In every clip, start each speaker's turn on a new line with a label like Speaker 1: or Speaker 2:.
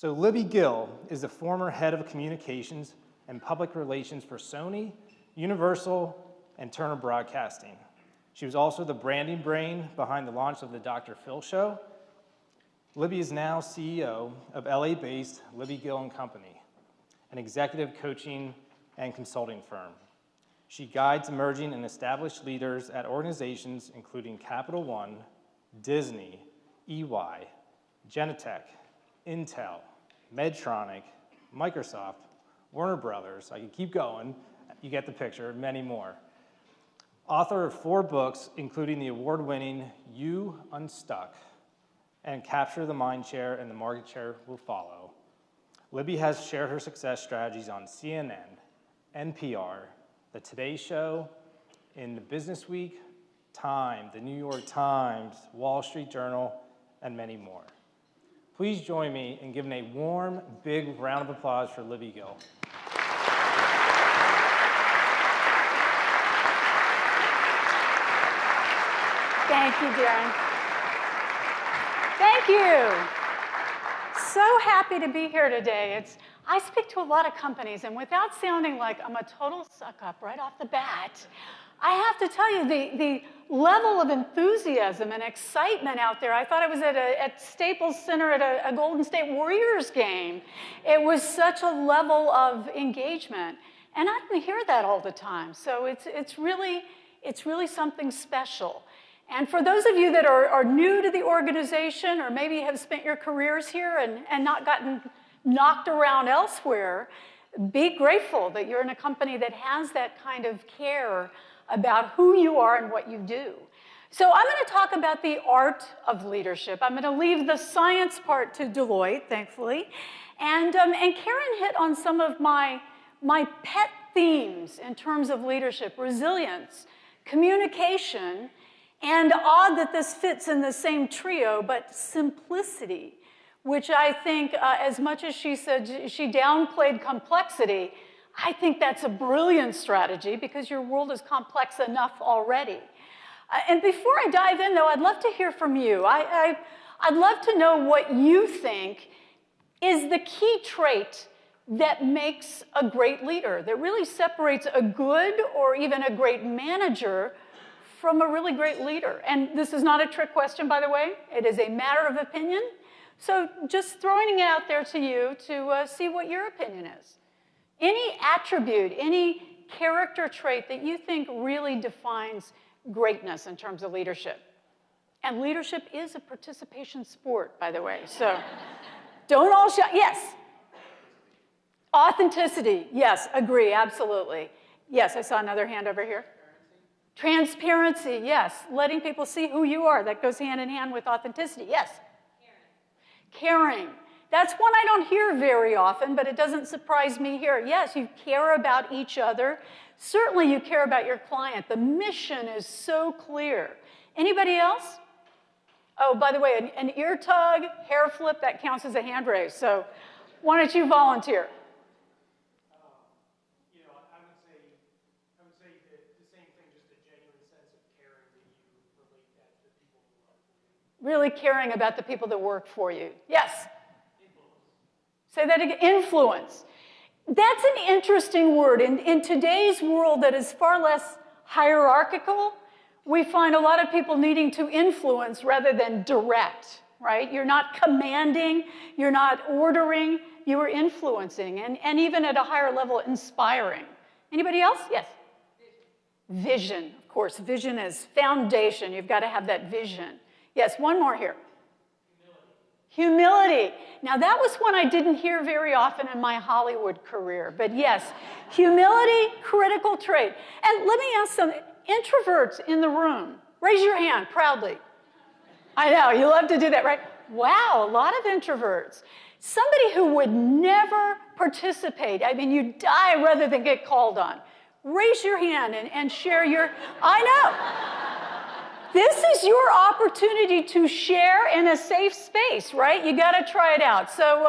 Speaker 1: So Libby Gill is the former head of communications and public relations for Sony, Universal, and Turner Broadcasting. She was also the branding brain behind the launch of the Dr. Phil Show. Libby is now CEO of LA-based Libby Gill & Company, an executive coaching and consulting firm. She guides emerging and established leaders at organizations including Capital One, Disney, EY, Genentech, Intel, Medtronic, Microsoft, Warner Brothers, I can keep going, you get the picture, many more. Author of 4 books, including the award-winning You Unstuck and Capture the Mind Share and the Market Share Will Follow. Libby has shared her success strategies on CNN, NPR, The Today Show, in the Business Week, Time, the New York Times, Wall Street Journal, and many more. Please join me in giving a warm, big round of applause for Libby Gill.
Speaker 2: Thank you, Darren. Thank you. So happy to be here today. I speak to a lot of companies, and without sounding like I'm a total suck-up right off the bat, I have to tell you, the level of enthusiasm and excitement out there, I thought I was at Staples Center at a Golden State Warriors game. It was such a level of engagement, and I didn't hear that all the time, so it's really something special. And for those of you that are new to the organization or maybe have spent your careers here and not gotten knocked around elsewhere, be grateful that you're in a company that has that kind of care about who you are and what you do. So I'm going to talk about the art of leadership. I'm going to leave the science part to Deloitte, thankfully. And Karen hit on some of my pet themes in terms of leadership: resilience, communication, and odd that this fits in the same trio, but simplicity, which I think, as much as she said she downplayed complexity, I think that's a brilliant strategy because your world is complex enough already. And before I dive in, though, I'd love to hear from you. I'd love to know what you think is the key trait that makes a great leader, that really separates a good or even a great manager from a really great leader. And this is not a trick question, by the way. It is a matter of opinion. So just throwing it out there to you to see what your opinion is. Any attribute, any character trait that you think really defines greatness in terms of leadership. And leadership is a participation sport, by the way. So don't all shout. Yes. Authenticity. Yes, agree, absolutely. Yes, I saw another hand over here. Transparency, yes. Letting people see who you are. That goes hand in hand with authenticity. Yes? Caring. That's one I don't hear very often, but it doesn't surprise me here. Yes, you care about each other. Certainly you care about your client. The mission is so clear. Anybody else? Oh, by the way, an ear tug, hair flip, that counts as a hand raise. So why don't you volunteer? Really caring about the people that work for you. Yes? Influence. Say that again. Influence. That's an interesting word. In today's world that is far less hierarchical, we find a lot of people needing to influence rather than direct, right? You're not commanding, you're not ordering, you are influencing, and even at a higher level, inspiring. Anybody else? Yes? Vision, of course. Vision is foundation. You've got to have that vision. Yes, one more here. Humility. Now, that was one I didn't hear very often in my Hollywood career. But yes, humility, critical trait. And let me ask some introverts in the room. Raise your hand proudly. I know, you love to do that, right? Wow, a lot of introverts. Somebody who would never participate. I mean, you die rather than get called on. Raise your hand and share your, I know. This is your opportunity to share in a safe space, right? You got to try it out. So,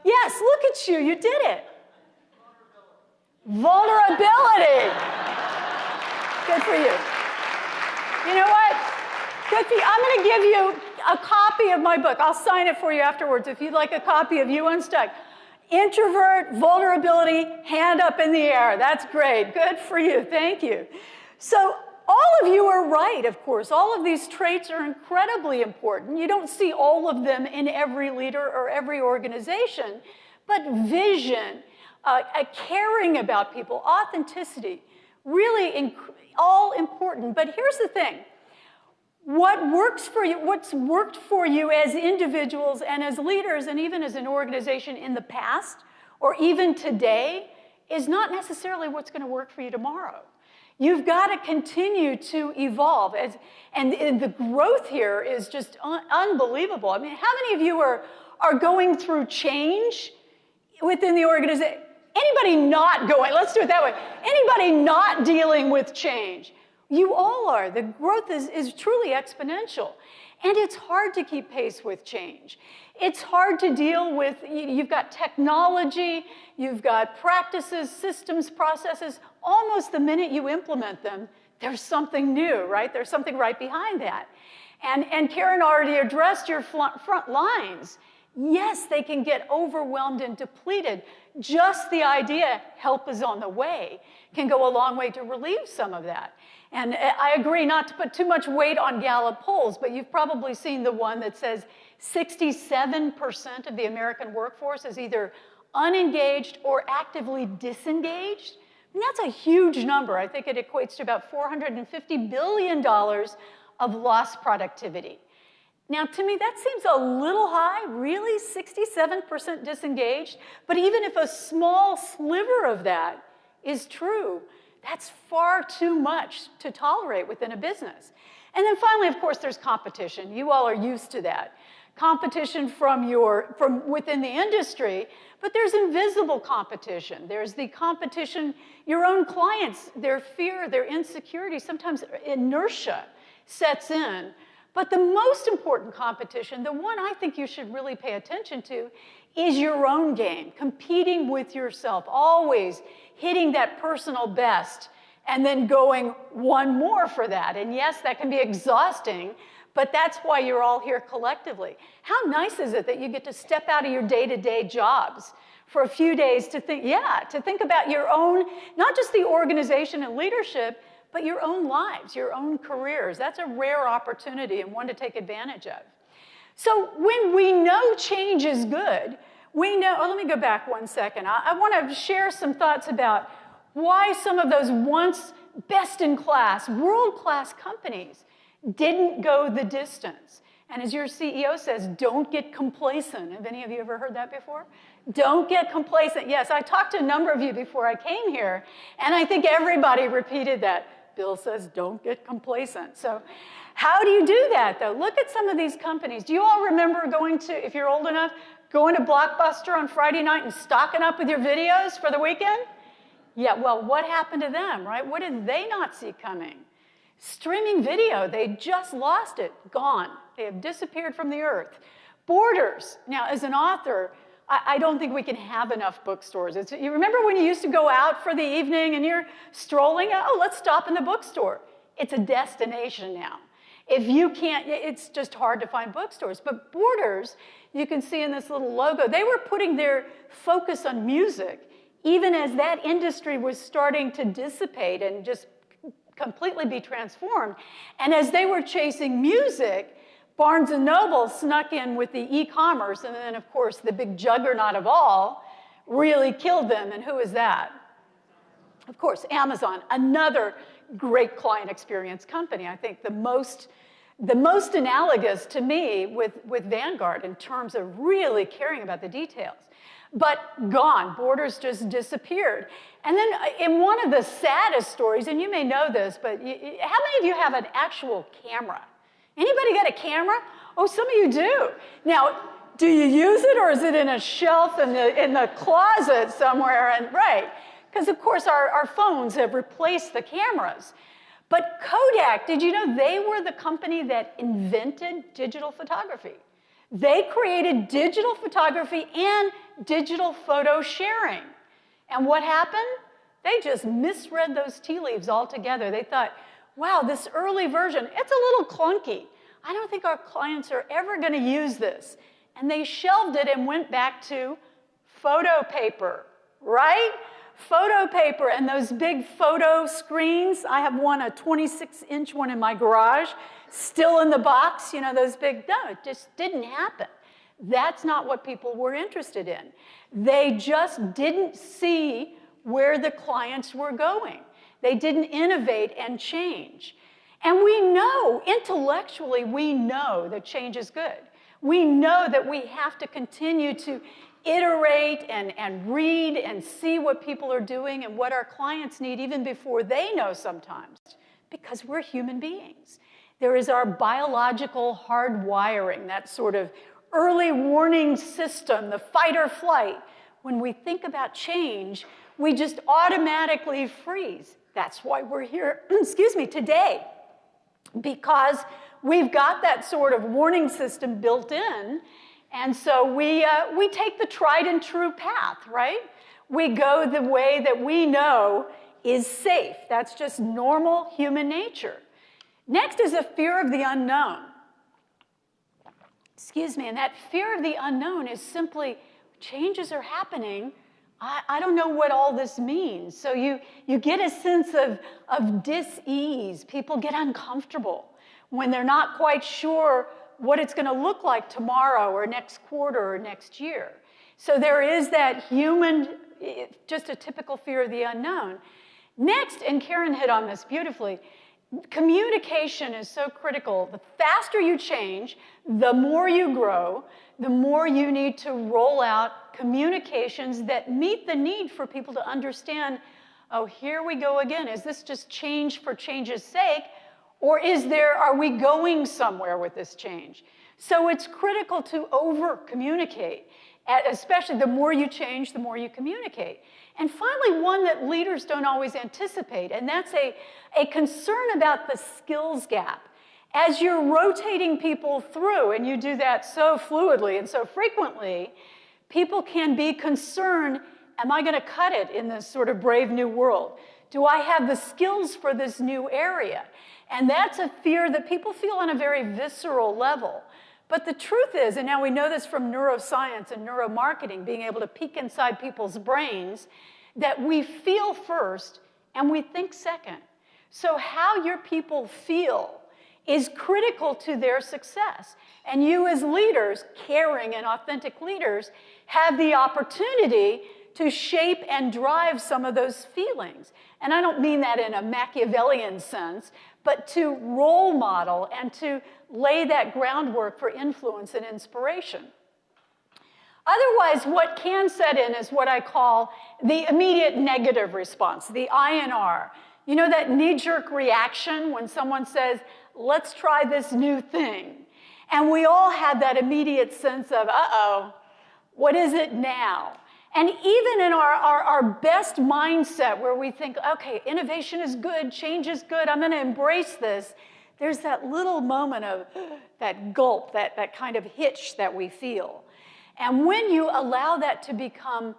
Speaker 2: yes, look at you. You did it. Vulnerability. Good for you. You know what? Good for you. I'm going to give you a copy of my book. I'll sign it for you afterwards if you'd like a copy of You Unstuck. Introvert, vulnerability, hand up in the air. That's great. Good for you. Thank you. So all of you are right, of course. All of these traits are incredibly important. You don't see all of them in every leader or every organization, but vision, caring about people, authenticity, really all important. But here's the thing. What works for you, what's worked for you as individuals and as leaders and even as an organization in the past or even today is not necessarily what's going to work for you tomorrow. You've got to continue to evolve. And the growth here is just unbelievable. I mean, how many of you are going through change within the organization? Anybody not going, let's do it that way. Anybody not dealing with change? You all are. The growth is truly exponential. And it's hard to keep pace with change. It's hard to deal with, you've got technology, you've got practices, systems, processes. Almost the minute you implement them, there's something new, right? There's something right behind that. And Karen already addressed your front lines. Yes, they can get overwhelmed and depleted. Just the idea, help is on the way, can go a long way to relieve some of that. And I agree not to put too much weight on Gallup polls, but you've probably seen the one that says 67% of the American workforce is either unengaged or actively disengaged. And that's a huge number. I think it equates to about $450 billion of lost productivity. Now, to me, that seems a little high, really, 67% disengaged. But even if a small sliver of that is true, that's far too much to tolerate within a business. And then finally, of course, there's competition. You all are used to that. Competition from within the industry, but there's invisible competition. There's the competition, your own clients, their fear, their insecurity, sometimes inertia sets in. But the most important competition, the one I think you should really pay attention to, is your own game, competing with yourself, always hitting that personal best and then going one more for that. And yes, that can be exhausting, but that's why you're all here collectively. How nice is it that you get to step out of your day-to-day jobs for a few days to think about your own, not just the organization and leadership, but your own lives, your own careers. That's a rare opportunity and one to take advantage of. So when we know change is good, we know, let me go back one second. I want to share some thoughts about why some of those once best-in-class, world-class companies didn't go the distance. And as your CEO says, don't get complacent. Have any of you ever heard that before? Don't get complacent. Yes, I talked to a number of you before I came here, and I think everybody repeated that. Bill says, don't get complacent. So how do you do that, though? Look at some of these companies. Do you all remember going to, if you're old enough, going to Blockbuster on Friday night and stocking up with your videos for the weekend? Yeah, well, what happened to them, right? What did they not see coming? Streaming video, they just lost it, gone. They have disappeared from the earth. Borders. Now, as an author, I don't think we can have enough bookstores. You remember when you used to go out for the evening and you're strolling? Oh, let's stop in the bookstore. It's a destination now. If you can't, it's just hard to find bookstores. But Borders, you can see in this little logo, they were putting their focus on music, even as that industry was starting to dissipate and just completely be transformed. And as they were chasing music, Barnes & Noble snuck in with the e-commerce, and then, of course, the big juggernaut of all really killed them. And who is that? Of course, Amazon, another great client experience company. I think the most analogous to me with Vanguard in terms of really caring about the details. But gone, Borders just disappeared. And then in one of the saddest stories, and you may know this, but how many of you have an actual camera? Anybody got a camera? Oh, some of you do. Now, do you use it, or is it in a shelf in the closet somewhere? And right, because of course our phones have replaced the cameras. But Kodak, did you know they were the company that invented digital photography? They created digital photography and digital photo sharing. And what happened? They just misread those tea leaves altogether. They thought, wow, this early version, it's a little clunky. I don't think our clients are ever going to use this. And they shelved it and went back to photo paper, right? Photo paper and those big photo screens. I have one, a 26-inch one in my garage, still in the box, you know, those big, no, it just didn't happen. That's not what people were interested in. They just didn't see where the clients were going. They didn't innovate and change. And we know, intellectually, we know that change is good. We know that we have to continue to iterate and read and see what people are doing and what our clients need even before they know sometimes, because we're human beings. There is our biological hardwiring, that sort of early warning system, the fight or flight. When we think about change, we just automatically freeze. That's why we're here, excuse me, today, because we've got that sort of warning system built in. And so we take the tried and true path, right? We go the way that we know is safe. That's just normal human nature. Next is a fear of the unknown. Excuse me, and that fear of the unknown is simply changes are happening. I don't know what all this means. So you get a sense of dis-ease. People get uncomfortable when they're not quite sure what it's going to look like tomorrow or next quarter or next year. So there is that human, just a typical fear of the unknown. Next, and Karen hit on this beautifully, communication is so critical. The faster you change, the more you grow, the more you need to roll out communications that meet the need for people to understand, oh, here we go again. Is this just change for change's sake? Or are we going somewhere with this change? So it's critical to over-communicate, especially the more you change, the more you communicate. And finally, one that leaders don't always anticipate, and that's a concern about the skills gap. As you're rotating people through, and you do that so fluidly and so frequently, people can be concerned, am I going to cut it in this sort of brave new world? Do I have the skills for this new area? And that's a fear that people feel on a very visceral level. But the truth is, and now we know this from neuroscience and neuromarketing, being able to peek inside people's brains, that we feel first and we think second. So how your people feel is critical to their success. And you as leaders, caring and authentic leaders, have the opportunity to shape and drive some of those feelings. And I don't mean that in a Machiavellian sense, but to role model and to lay that groundwork for influence and inspiration. Otherwise, what can set in is what I call the immediate negative response, the INR. You know that knee-jerk reaction when someone says, let's try this new thing. And we all have that immediate sense of, uh-oh, what is it now? And even in our best mindset where we think, okay, innovation is good, change is good, I'm going to embrace this, there's that little moment of that gulp, that kind of hitch that we feel. And when you allow that to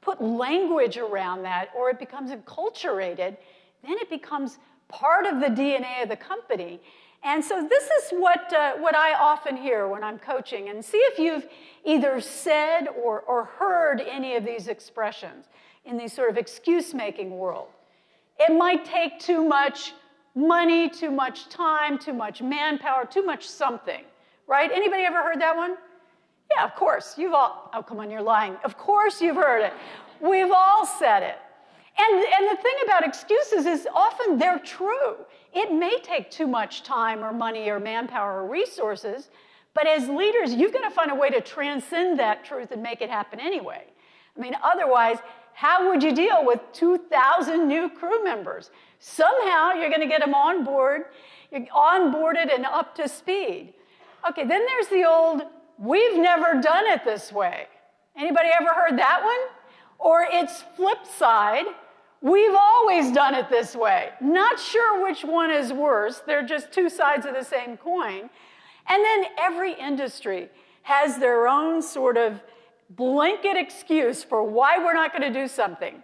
Speaker 2: put language around that, or it becomes enculturated, then it becomes part of the DNA of the company. And so this is what I often hear when I'm coaching. And see if you've either said or heard any of these expressions in the sort of excuse-making world. It might take too much money, too much time, too much manpower, too much something, right? Anybody ever heard that one? Yeah, of course. You've all, oh, come on, you're lying. Of course you've heard it. We've all said it. And the thing about excuses is often they're true. It may take too much time or money or manpower or resources, but as leaders, you've got to find a way to transcend that truth and make it happen anyway. I mean, otherwise, how would you deal with 2,000 new crew members? Somehow you're going to get them on board, you're onboarded and up to speed. Okay, then there's the old, we've never done it this way. Anybody ever heard that one? Or its flip side, we've always done it this way. Not sure which one is worse. They're just two sides of the same coin. And then every industry has their own sort of blanket excuse for why we're not going to do something.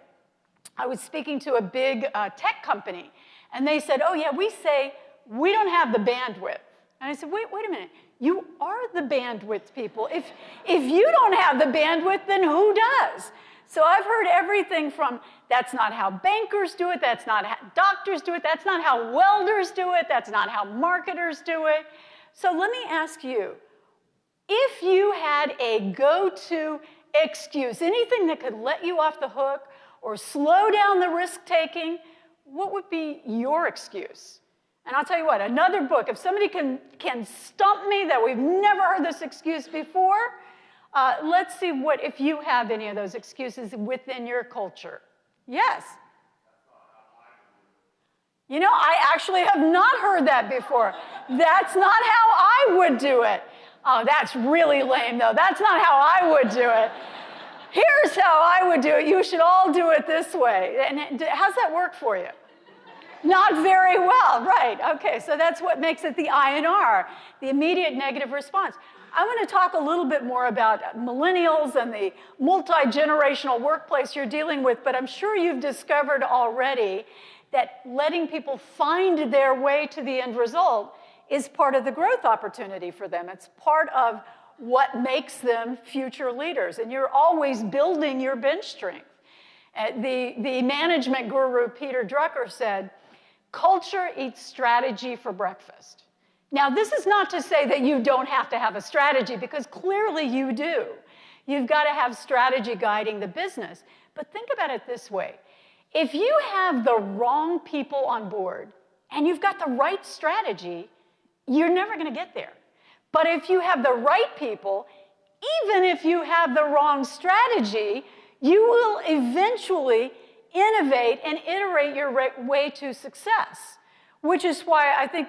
Speaker 2: I was speaking to a big tech company, and they said, oh, yeah, we say we don't have the bandwidth. And I said, wait a minute. You are the bandwidth people. If you don't have the bandwidth, then who does? So I've heard everything from, that's not how bankers do it, that's not how doctors do it, that's not how welders do it, that's not how marketers do it. So let me ask you, if you had a go-to excuse, anything that could let you off the hook or slow down the risk-taking, what would be your excuse? And I'll tell you what, another book, if somebody can stump me that we've never heard this excuse before, let's see if you have any of those excuses within your culture. Yes? You know, I actually have not heard that before. That's not how I would do it. Oh, that's really lame, though. That's not how I would do it. Here's how I would do it. You should all do it this way. And how's that work for you? Not very well, right. Okay, so that's what makes it the INR, the immediate negative response. I want to talk a little bit more about millennials and the multi-generational workplace you're dealing with, but I'm sure you've discovered already that letting people find their way to the end result is part of the growth opportunity for them. It's part of what makes them future leaders, and you're always building your bench strength. The management guru Peter Drucker said, culture eats strategy for breakfast. Now, this is not to say that you don't have to have a strategy, because clearly you do. You've got to have strategy guiding the business. But think about it this way. If you have the wrong people on board and you've got the right strategy, you're never going to get there. But if you have the right people, even if you have the wrong strategy, you will eventually innovate and iterate your way to success, which is why I think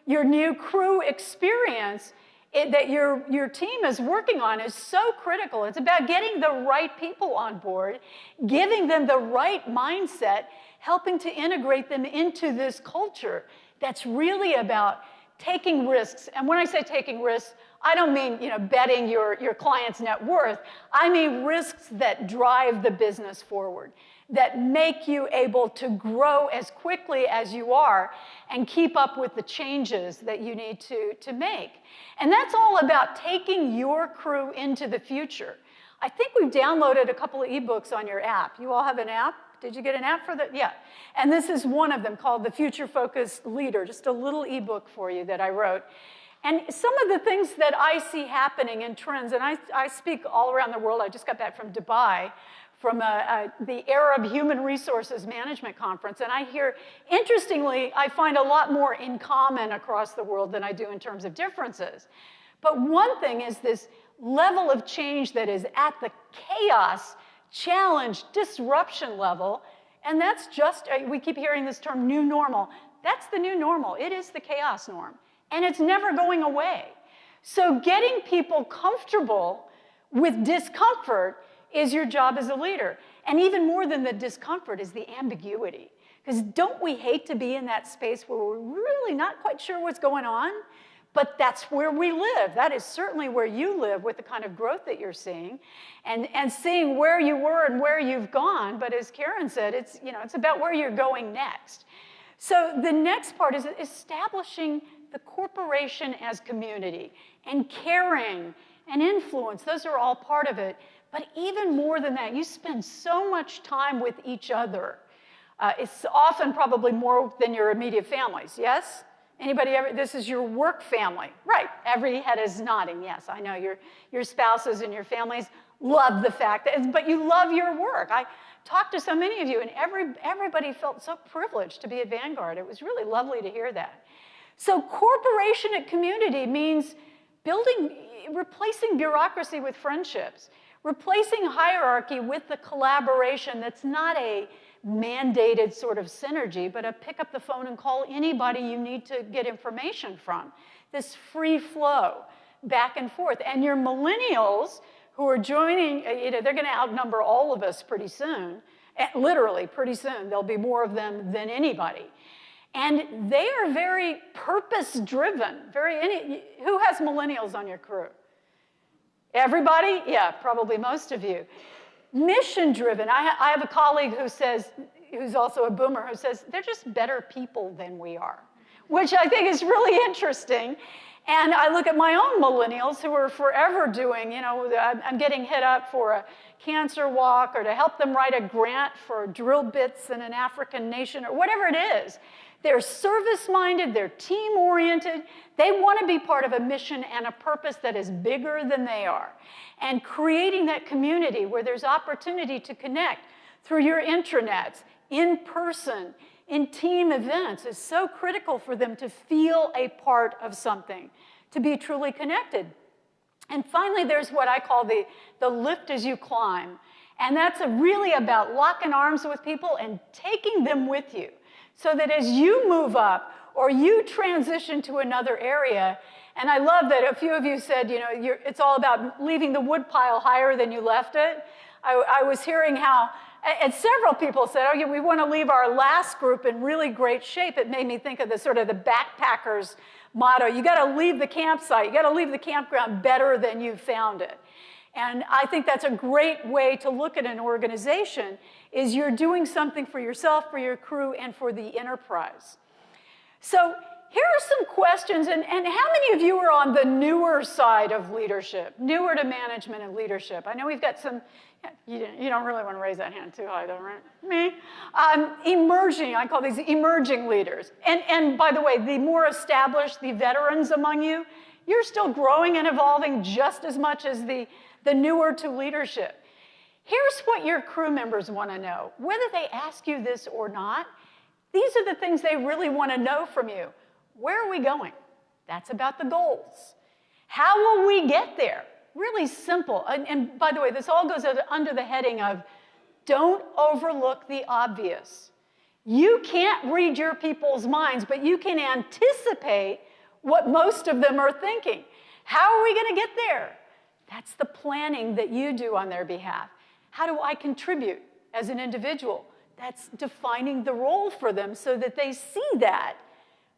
Speaker 2: your new crew experience that your team is working on is so critical. It's about getting the right people on board, giving them the right mindset, helping to integrate them into this culture that's really about taking risks. And when I say taking risks, I don't mean betting your client's net worth. I mean risks that drive the business forward, that make you able to grow as quickly as you are and keep up with the changes that you need to make. And that's all about taking your crew into the future. I think we've downloaded a couple of ebooks on your app. You all have an app? Did you get an app for that? Yeah. And this is one of them called The Future Focused Leader, just a little ebook for you that I wrote. And some of the things that I see happening in trends, and I speak all around the world. I just got back from Dubai, from the Arab Human Resources Management Conference, and I hear, interestingly, I find a lot more in common across the world than I do in terms of differences. But one thing is this level of change that is at the chaos, challenge, disruption level, and that's just, we keep hearing this term, new normal. That's the new normal. It is the chaos norm, and it's never going away. So getting people comfortable with discomfort is your job as a leader. And even more than the discomfort is the ambiguity. Because don't we hate to be in that space where we're really not quite sure what's going on? But that's where we live. That is certainly where you live with the kind of growth that you're seeing and seeing where you were and where you've gone. But as Karen said, it's about where you're going next. So the next part is establishing the corporation as community and caring and influence. Those are all part of it. But even more than that, you spend so much time with each other. It's often probably more than your immediate families, yes? Anybody ever, this is your work family. Right, every head is nodding, yes. I know your spouses and your families love the fact that, but you love your work. I talked to so many of you, and everybody felt so privileged to be at Vanguard. It was really lovely to hear that. So corporation and community means replacing bureaucracy with friendships, replacing hierarchy with the collaboration that's not a mandated sort of synergy, but a pick up the phone and call anybody you need to get information from. This free flow back and forth. And your millennials who are joining, they're going to outnumber all of us pretty soon. Literally, pretty soon. There'll be more of them than anybody. And they are very purpose-driven. Who has millennials on your crew? Everybody? Yeah, probably most of you. Mission-driven. I have a colleague who's also a boomer, who says, they're just better people than we are. which I think is really interesting. And I look at my own millennials who are forever doing, I'm getting hit up for a cancer walk or to help them write a grant for drill bits in an African nation or whatever it is. They're service-minded, they're team-oriented, they want to be part of a mission and a purpose that is bigger than they are. And creating that community where there's opportunity to connect through your intranets, in person, in team events is so critical for them to feel a part of something, to be truly connected. And finally, there's what I call the lift as you climb. And that's really about locking arms with people and taking them with you. So that as you move up or you transition to another area, and I love that a few of you said, it's all about leaving the wood pile higher than you left it. I was hearing how, and several people said, oh, yeah, we want to leave our last group in really great shape. It made me think of the backpackers motto. You got to leave the campsite. You got to leave the campground better than you found it. And I think that's a great way to look at an organization, is you're doing something for yourself, for your crew, and for the enterprise. So here are some questions, and how many of you are on the newer side of leadership, newer to management and leadership? I know we've got some, you don't really want to raise that hand too high though, right? Me? Emerging, I call these emerging leaders. And by the way, the more established, the veterans among you, you're still growing and evolving just as much as the newer to leadership. Here's what your crew members want to know. Whether they ask you this or not, these are the things they really want to know from you. Where are we going? That's about the goals. How will we get there? Really simple. And by the way, this all goes under the heading of don't overlook the obvious. You can't read your people's minds, but you can anticipate what most of them are thinking. How are we going to get there? That's the planning that you do on their behalf. How do I contribute as an individual? That's defining the role for them so that they see that.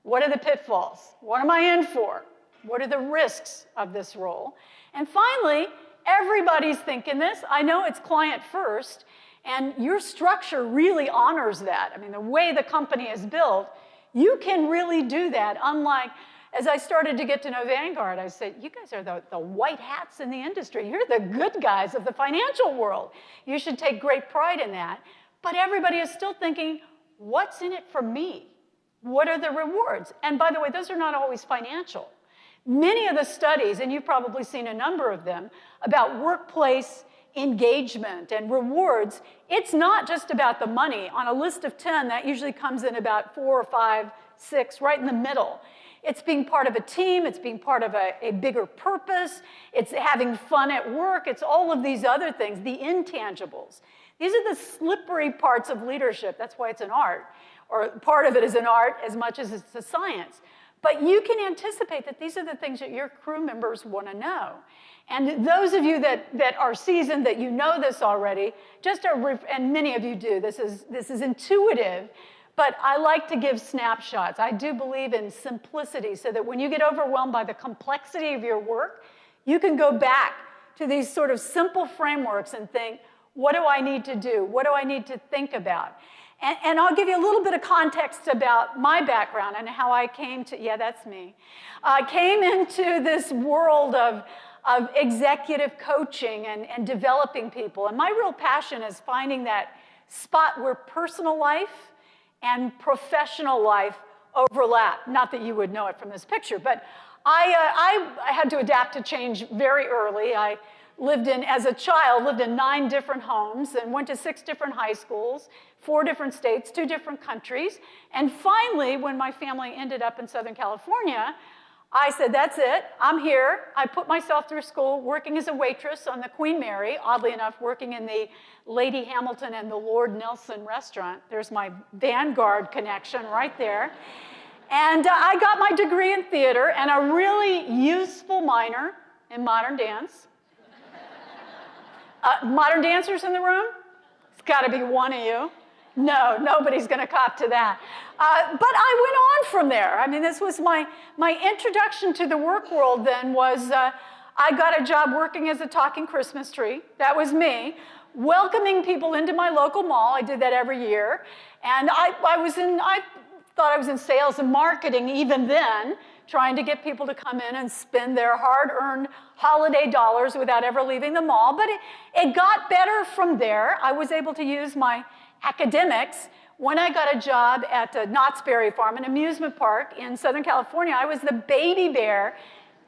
Speaker 2: What are the pitfalls? What am I in for? What are the risks of this role? And finally, everybody's thinking this. I know it's client first, and your structure really honors that. I mean, the way the company is built, you can really do that. Unlike, as I started to get to know Vanguard, I said, you guys are the white hats in the industry. You're the good guys of the financial world. You should take great pride in that. But everybody is still thinking, what's in it for me? What are the rewards? And by the way, those are not always financial. Many of the studies, and you've probably seen a number of them, about workplace engagement and rewards, it's not just about the money. On a list of 10, that usually comes in about 4 or 5, 6, right in the middle. It's being part of a team, it's being part of a bigger purpose, it's having fun at work, it's all of these other things, the intangibles. These are the slippery parts of leadership. That's why it's an art, or part of it is an art as much as it's a science. But you can anticipate that these are the things that your crew members want to know. And those of you that are seasoned, that you know this already, and many of you do, this is intuitive, but I like to give snapshots. I do believe in simplicity so that when you get overwhelmed by the complexity of your work, you can go back to these sort of simple frameworks and think, what do I need to do? What do I need to think about? And I'll give you a little bit of context about my background and how I came to, yeah, that's me. I came into this world of executive coaching and developing people. And my real passion is finding that spot where personal life and professional life overlap. Not that you would know it from this picture, but I had to adapt to change very early. I as a child, lived in 9 different homes and went to 6 different high schools, 4 different states, 2 different countries. And finally, when my family ended up in Southern California, I said, that's it, I'm here. I put myself through school working as a waitress on the Queen Mary, oddly enough, working in the Lady Hamilton and the Lord Nelson restaurant. There's my Vanguard connection right there. And I got my degree in theater and a really useful minor in modern dance. Modern dancers in the room? It's got to be one of you. No, nobody's going to cop to that. But I went on from there. I mean, this was my introduction to the work world then was I got a job working as a talking Christmas tree. That was me. Welcoming people into my local mall. I did that every year. And I thought I was in sales and marketing even then, trying to get people to come in and spend their hard-earned holiday dollars without ever leaving the mall. But it got better from there. I was able to use my academics. When I got a job at Knott's Berry Farm, an amusement park in Southern California, I was the baby bear,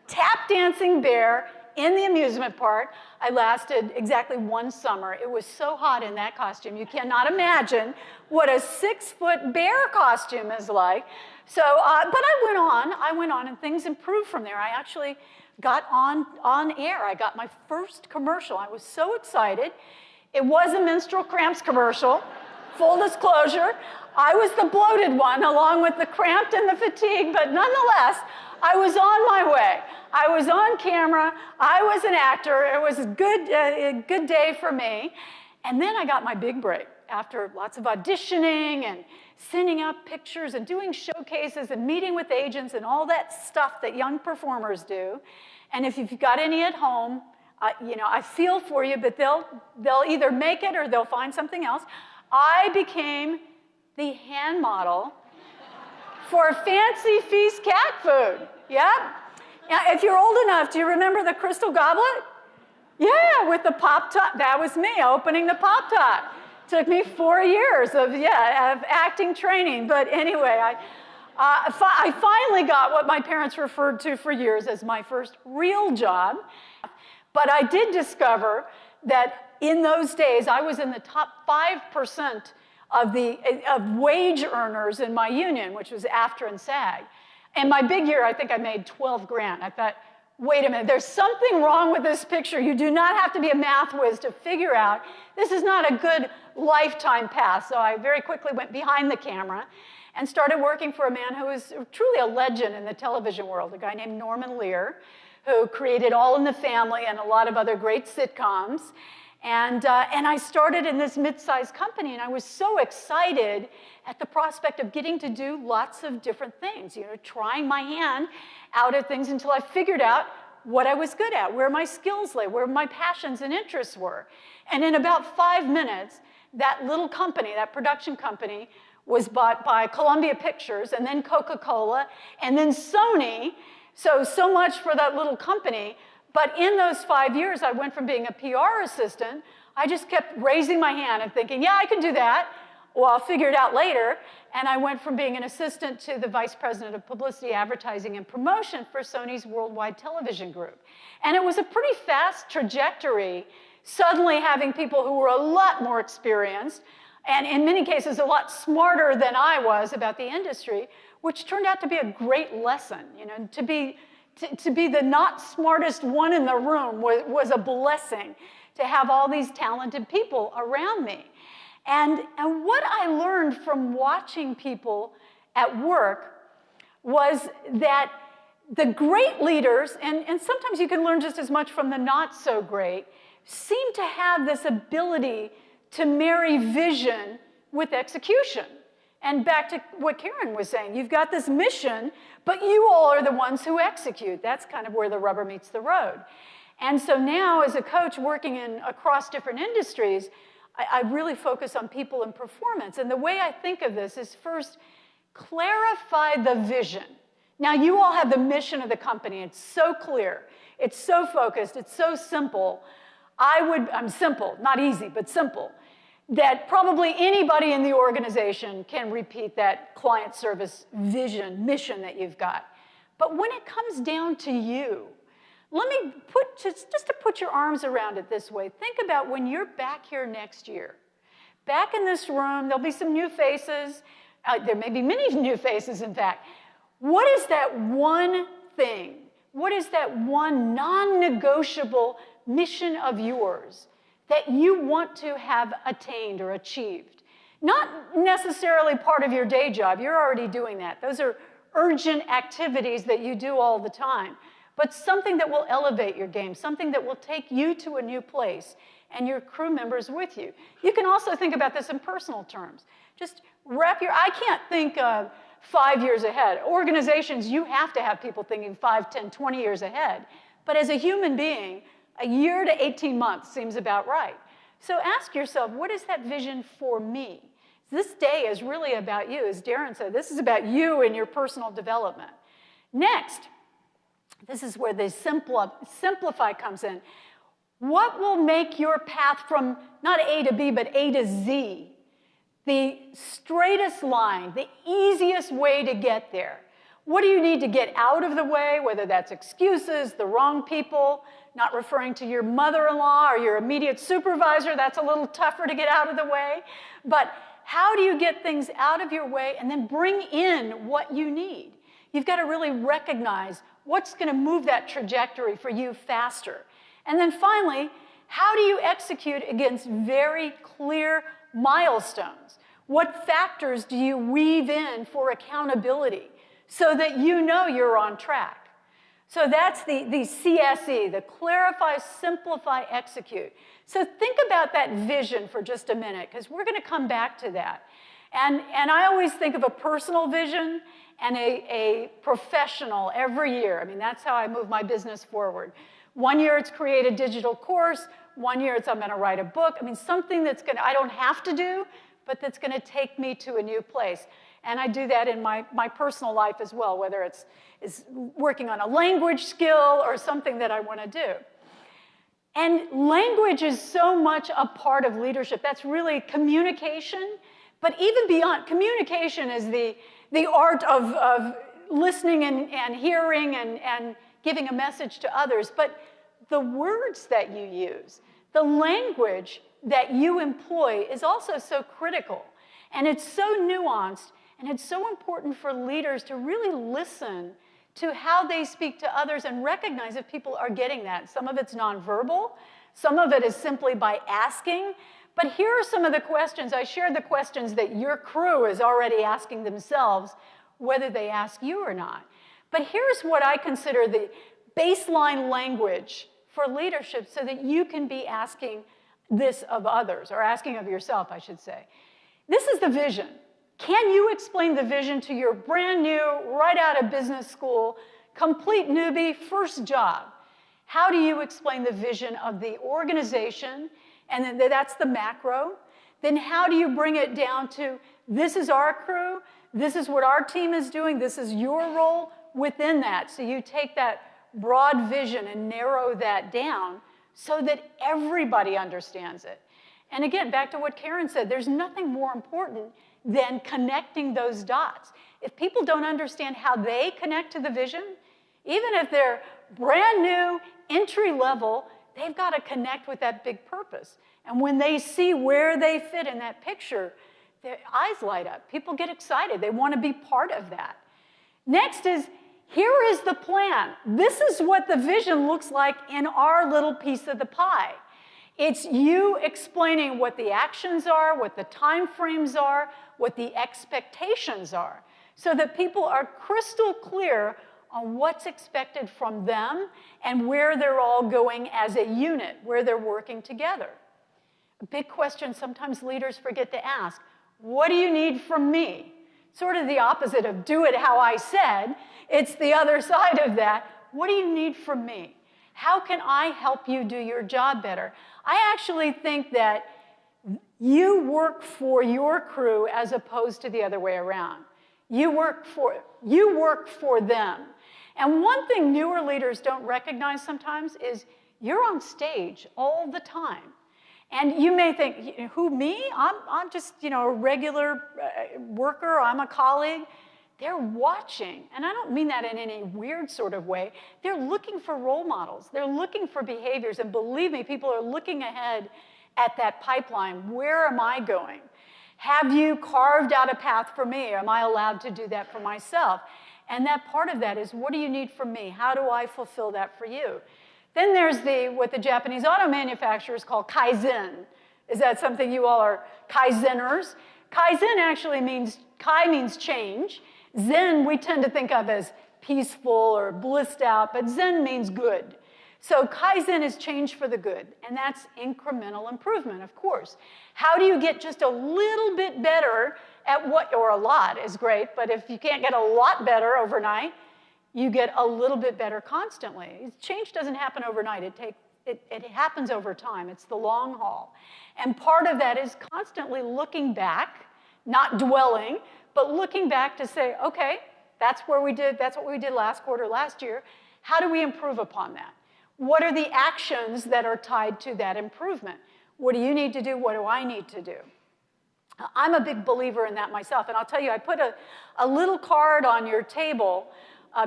Speaker 2: tap dancing bear in the amusement park. I lasted exactly 1 summer. It was so hot in that costume. You cannot imagine what a 6-foot bear costume is like. So, but I went on, and things improved from there. I actually got on air. I got my first commercial. I was so excited. It was a menstrual cramps commercial. Full disclosure, I was the bloated one along with the cramped and the fatigue, but nonetheless, I was on my way. I was on camera. I was an actor. It was a good day for me. And then I got my big break after lots of auditioning and sending out pictures and doing showcases and meeting with agents and all that stuff that young performers do. And if you've got any at home, I feel for you, but they'll either make it or they'll find something else. I became the hand model for Fancy Feast cat food. Yep. Now, if you're old enough, do you remember the crystal goblet? Yeah, with the pop top. That was me opening the pop top. Took me 4 years of acting training. But anyway, I finally got what my parents referred to for years as my first real job. But I did discover that in those days, I was in the top 5% of wage earners in my union, which was AFTRA and SAG. And my big year, I think I made 12 grand. I thought, wait a minute, there's something wrong with this picture. You do not have to be a math whiz to figure out this is not a good lifetime path. So I very quickly went behind the camera and started working for a man who was truly a legend in the television world, a guy named Norman Lear, who created All in the Family and a lot of other great sitcoms. And I started in this mid-sized company, and I was so excited at the prospect of getting to do lots of different things, trying my hand out at things until I figured out what I was good at, where my skills lay, where my passions and interests were. And in about 5 minutes, that little company, that production company, was bought by Columbia Pictures, and then Coca-Cola, and then Sony. So much for that little company. But in those 5 years, I went from being a PR assistant, I just kept raising my hand and thinking, yeah, I can do that. Well, I'll figure it out later. And I went from being an assistant to the vice president of publicity, advertising, and promotion for Sony's worldwide television group. And it was a pretty fast trajectory, suddenly having people who were a lot more experienced, and in many cases, a lot smarter than I was about the industry, which turned out to be a great lesson. To be the not smartest one in the room was a blessing, to have all these talented people around me. And what I learned from watching people at work was that the great leaders, and sometimes you can learn just as much from the not so great, seem to have this ability to marry vision with execution. And back to what Karen was saying, you've got this mission, but you all are the ones who execute. That's kind of where the rubber meets the road. And so now, as a coach working across different industries, I really focus on people and performance. And the way I think of this is first, clarify the vision. Now, you all have the mission of the company. It's so clear. It's so focused. It's so simple. I'm simple, not easy, but simple, that probably anybody in the organization can repeat that client service vision, mission that you've got. But when it comes down to you, let me just to put your arms around it this way. Think about when you're back here next year. Back in this room, there'll be some new faces. There may be many new faces, in fact. What is that one thing? What is that one non-negotiable mission of yours that you want to have attained or achieved? Not necessarily part of your day job. You're already doing that. Those are urgent activities that you do all the time. But something that will elevate your game, something that will take you to a new place and your crew members with you. You can also think about this in personal terms. Just I can't think 5 years ahead. Organizations, you have to have people thinking 5, 10, 20 years ahead. But as a human being, a year to 18 months seems about right. So ask yourself, what is that vision for me? This day is really about you. As Darren said, this is about you and your personal development. Next, this is where the simplify comes in. What will make your path from not A to B, but A to Z the straightest line, the easiest way to get there? What do you need to get out of the way, whether that's excuses, the wrong people, not referring to your mother-in-law or your immediate supervisor? That's a little tougher to get out of the way. But how do you get things out of your way and then bring in what you need? You've got to really recognize what's going to move that trajectory for you faster. And then finally, how do you execute against very clear milestones? What factors do you weave in for accountability so that you know you're on track? So that's the CSE, the clarify, simplify, execute. So think about that vision for just a minute, because we're going to come back to that. And I always think of a personal vision and a professional every year. I mean, that's how I move my business forward. 1 year it's create a digital course. 1 year it's I'm going to write a book. I mean, something that's going to, I don't have to do, but that's going to take me to a new place. And I do that in my personal life as well, whether it's working on a language skill or something that I want to do. And language is so much a part of leadership. That's really communication. But even beyond, communication is the art of listening and hearing and giving a message to others. But the words that you use, the language that you employ is also so critical. And it's so nuanced, and it's so important for leaders to really listen to how they speak to others and recognize if people are getting that. Some of it's nonverbal. Some of it is simply by asking. But here are some of the questions. I shared the questions that your crew is already asking themselves, whether they ask you or not. But here's what I consider the baseline language for leadership so that you can be asking this of others, or asking of yourself, I should say. This is the vision. Can you explain the vision to your brand new, right out of business school, complete newbie, first job? How do you explain the vision of the organization? And then that's the macro. Then how do you bring it down to, this is our crew, this is what our team is doing, this is your role within that. So you take that broad vision and narrow that down so that everybody understands it. And again, back to what Karen said, there's nothing more important than connecting those dots. If people don't understand how they connect to the vision, even if they're brand new, entry level, they've got to connect with that big purpose. And when they see where they fit in that picture, their eyes light up. People get excited. They want to be part of that. Next is, here is the plan. This is what the vision looks like in our little piece of the pie. It's you explaining what the actions are, what the time frames are, what the expectations are, so that people are crystal clear on what's expected from them and where they're all going as a unit, where they're working together. A big question sometimes leaders forget to ask, what do you need from me? Sort of the opposite of do it how I said. It's the other side of that. What do you need from me? How can I help you do your job better? I actually think that you work for your crew as opposed to the other way around. You work for them. And one thing newer leaders don't recognize sometimes is you're on stage all the time. And you may think, who, me? I'm just, a regular worker. I'm a colleague. They're watching, and I don't mean that in any weird sort of way. They're looking for role models. They're looking for behaviors, and believe me, people are looking ahead at that pipeline. Where am I going? Have you carved out a path for me? Am I allowed to do that for myself? And that part of that is, what do you need from me? How do I fulfill that for you? Then there's what the Japanese auto manufacturers call kaizen. Is that something you all are kaizeners? Kaizen actually means, kai means change. Zen we tend to think of as peaceful or blissed out, but Zen means good. So Kaizen is change for the good, and that's incremental improvement, of course. How do you get just a little bit better at what, or a lot is great, but if you can't get a lot better overnight, you get a little bit better constantly. Change doesn't happen overnight. It happens over time. It's the long haul. And part of that is constantly looking back not dwelling, but looking back to say, okay, that's what we did last quarter, last year. How do we improve upon that? What are the actions that are tied to that improvement? What do you need to do? What do I need to do? I'm a big believer in that myself, and I'll tell you, I put a little card on your table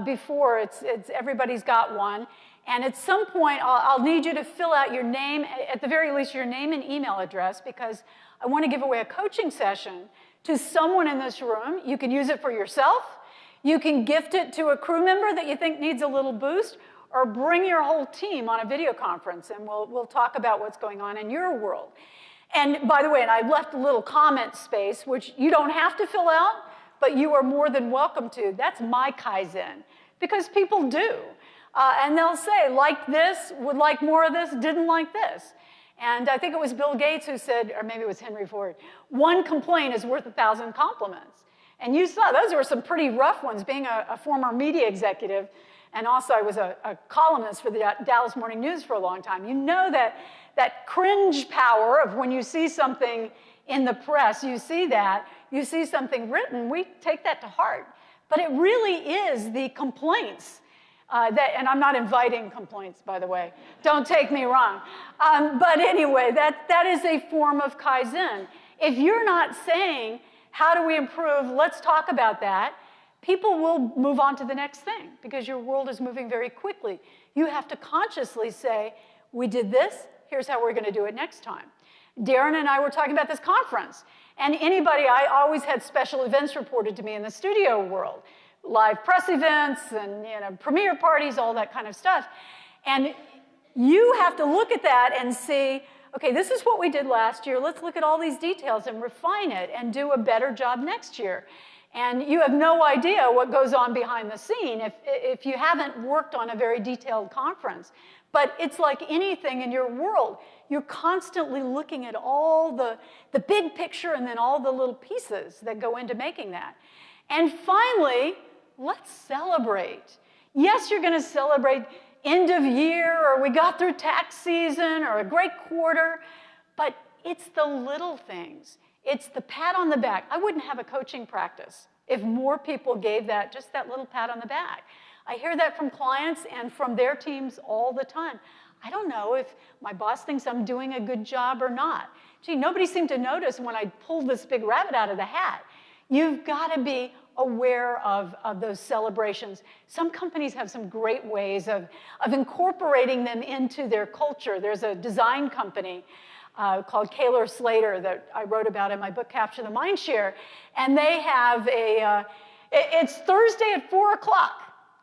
Speaker 2: before. It's everybody's got one, and at some point, I'll need you to fill out your name, at the very least, your name and email address, because I want to give away a coaching session to someone in this room. You can use it for yourself. You can gift it to a crew member that you think needs a little boost, or bring your whole team on a video conference, and we'll talk about what's going on in your world. And by the way, and I left a little comment space, which you don't have to fill out, but you are more than welcome to. That's my Kaizen, because people do. And they'll say, like this, would like more of this, didn't like this. And I think it was Bill Gates who said, or maybe it was Henry Ford, one complaint is worth 1,000 compliments. And you saw those were some pretty rough ones, being a former media executive. And also I was a columnist for the Dallas Morning News for a long time. You know that cringe power of when you see something in the press, you see something written, we take that to heart. But it really is the complaints and I'm not inviting complaints, by the way. Don't take me wrong. But anyway, that is a form of Kaizen. If you're not saying, how do we improve, let's talk about that, people will move on to the next thing because your world is moving very quickly. You have to consciously say, we did this, here's how we're going to do it next time. Darren and I were talking about this conference, and I always had special events reported to me in the studio world, live press events and premiere parties, all that kind of stuff. And you have to look at that and see, okay, this is what we did last year. Let's look at all these details and refine it and do a better job next year. And you have no idea what goes on behind the scene if you haven't worked on a very detailed conference. But it's like anything in your world. You're constantly looking at all the big picture and then all the little pieces that go into making that. And finally, let's celebrate. Yes, you're going to celebrate end of year, or we got through tax season, or a great quarter, but it's the little things. It's the pat on the back. I wouldn't have a coaching practice if more people gave just that little pat on the back. I hear that from clients and from their teams all the time. I don't know if my boss thinks I'm doing a good job or not. Gee, nobody seemed to notice when I pulled this big rabbit out of the hat. You've got to be aware of those celebrations. Some companies have some great ways of incorporating them into their culture. There's a design company called Kaler Slater that I wrote about in my book, Capture the Mindshare. And they have it's Thursday at 4 o'clock.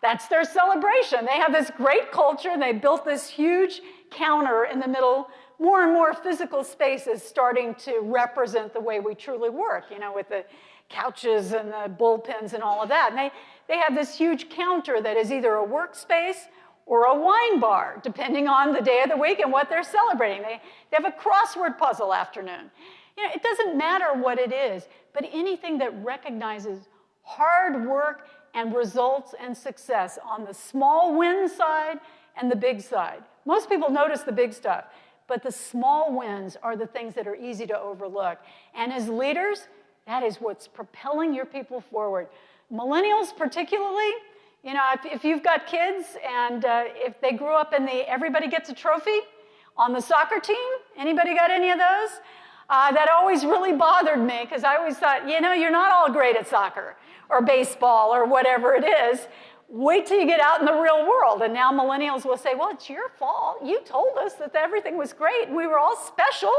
Speaker 2: That's their celebration. They have this great culture, and they built this huge counter in the middle. More and more physical spaces starting to represent the way we truly work, with the couches and the bullpens and all of that. And they have this huge counter that is either a workspace or a wine bar, depending on the day of the week and what they're celebrating. They have a crossword puzzle afternoon. It doesn't matter what it is, but anything that recognizes hard work and results and success on the small win side and the big side. Most people notice the big stuff, but the small wins are the things that are easy to overlook. And as leaders, that is what's propelling your people forward. Millennials particularly, if you've got kids and if they grew up in the everybody gets a trophy on the soccer team, anybody got any of those? That always really bothered me because I always thought, you're not all great at soccer or baseball or whatever it is. Wait till you get out in the real world. And now millennials will say, well, it's your fault. You told us that everything was great and we were all special.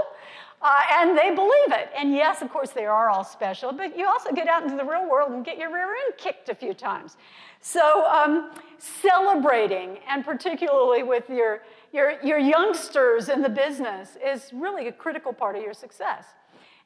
Speaker 2: And they believe it. And yes, of course, they are all special, but you also get out into the real world and get your rear end kicked a few times. So celebrating, and particularly with your youngsters in the business, is really a critical part of your success.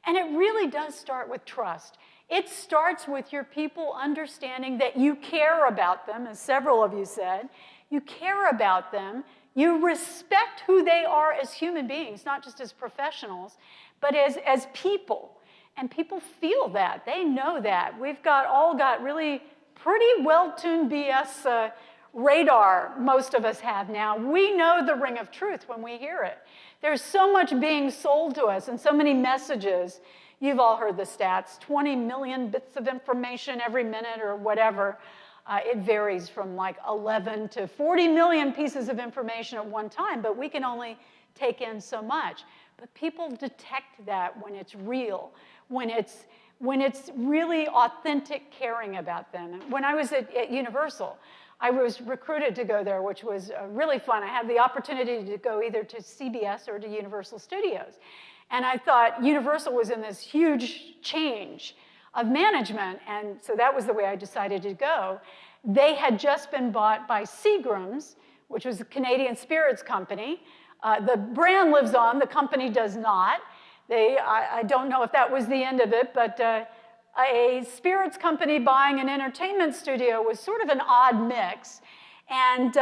Speaker 2: And it really does start with trust. It starts with your people understanding that you care about them, as several of you said. You care about them. You respect who they are as human beings, not just as professionals, but as people. And people feel that. They know that. We've all got really pretty well-tuned BS radar, most of us have now. We know the ring of truth when we hear it. There's so much being sold to us and so many messages. You've all heard the stats, 20 million bits of information every minute or whatever. It varies from like 11 to 40 million pieces of information at one time, but we can only take in so much. But people detect that when it's real, when it's really authentic caring about them. When I was at Universal, I was recruited to go there, which was really fun. I had the opportunity to go either to CBS or to Universal Studios. And I thought Universal was in this huge change of management, and so that was the way I decided to go. They had just been bought by Seagram's, which was a Canadian spirits company. The brand lives on, the company does not. I don't know if that was the end of it, but a spirits company buying an entertainment studio was sort of an odd mix. And,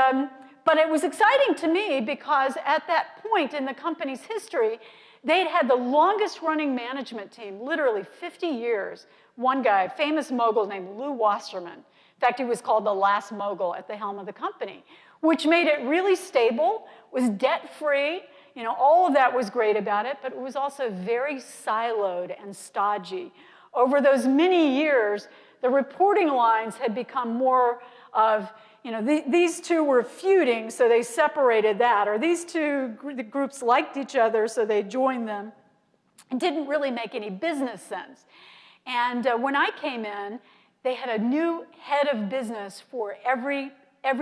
Speaker 2: but it was exciting to me because at that point in the company's history, they'd had the longest running management team, literally 50 years. One guy, a famous mogul named Lou Wasserman. In fact, he was called the last mogul at the helm of the company, which made it really stable, was debt-free. You know, all of that was great about it, but it was also very siloed and stodgy. Over those many years, the reporting lines had become more of, you know, these two were feuding, so they separated that, or these two groups liked each other, so they joined them. It didn't really make any business sense. And when I came in, they had a new head of business for every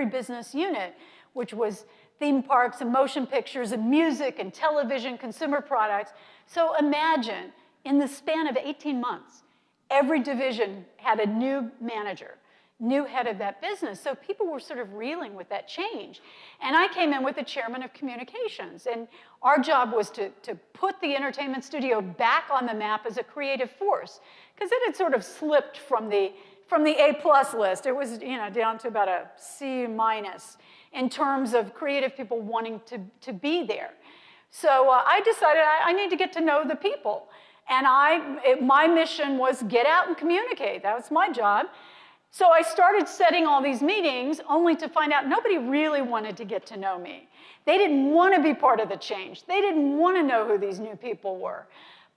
Speaker 2: business unit, which was theme parks and motion pictures and music and television, consumer products. So imagine, in the span of 18 months, every division had a new manager, new head of that business. So people were sort of reeling with that change. And I came in with the chairman of communications. And our job was to put the entertainment studio back on the map as a creative force, because it had sort of slipped from the A+ list. It was, you know, down to about a C- in terms of creative people wanting to be there. So I decided I need to get to know the people. And my mission was get out and communicate. That was my job. So I started setting all these meetings only to find out nobody really wanted to get to know me. They didn't want to be part of the change. They didn't want to know who these new people were.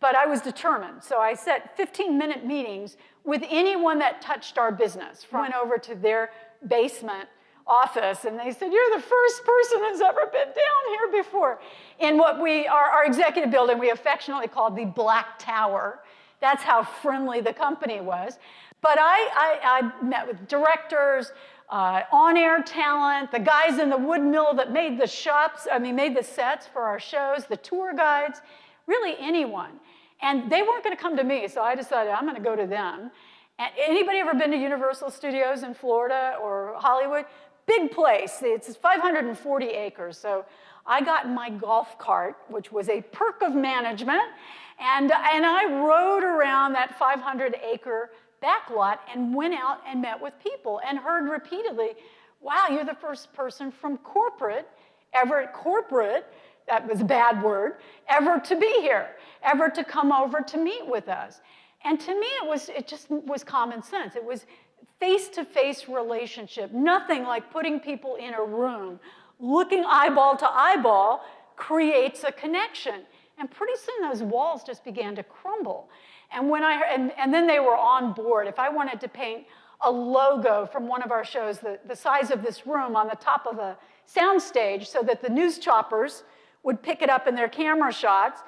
Speaker 2: But I was determined. So I set 15-minute meetings with anyone that touched our business. Went over to their basement office, and they said, "You're the first person who's ever been down here before." In what our executive building, we affectionately called the Black Tower. That's how friendly the company was. But I met with directors, on-air talent, the guys in the wood mill that made the made the sets for our shows, the tour guides, really anyone. And they weren't going to come to me, so I decided I'm going to go to them. And anybody ever been to Universal Studios in Florida or Hollywood? Big place. It's 540 acres. So I got in my golf cart, which was a perk of management, and I rode around that 500-acre back lot and went out and met with people and heard repeatedly, "Wow, you're the first person from corporate, that was a bad word, ever to be here, ever to come over to meet with us." And to me, it just was common sense. It was face-to-face relationship. Nothing like putting people in a room, looking eyeball to eyeball, creates a connection. And pretty soon those walls just began to crumble. And and then they were on board. If I wanted to paint a logo from one of our shows, the size of this room on the top of a soundstage so that the news choppers would pick it up in their camera shots,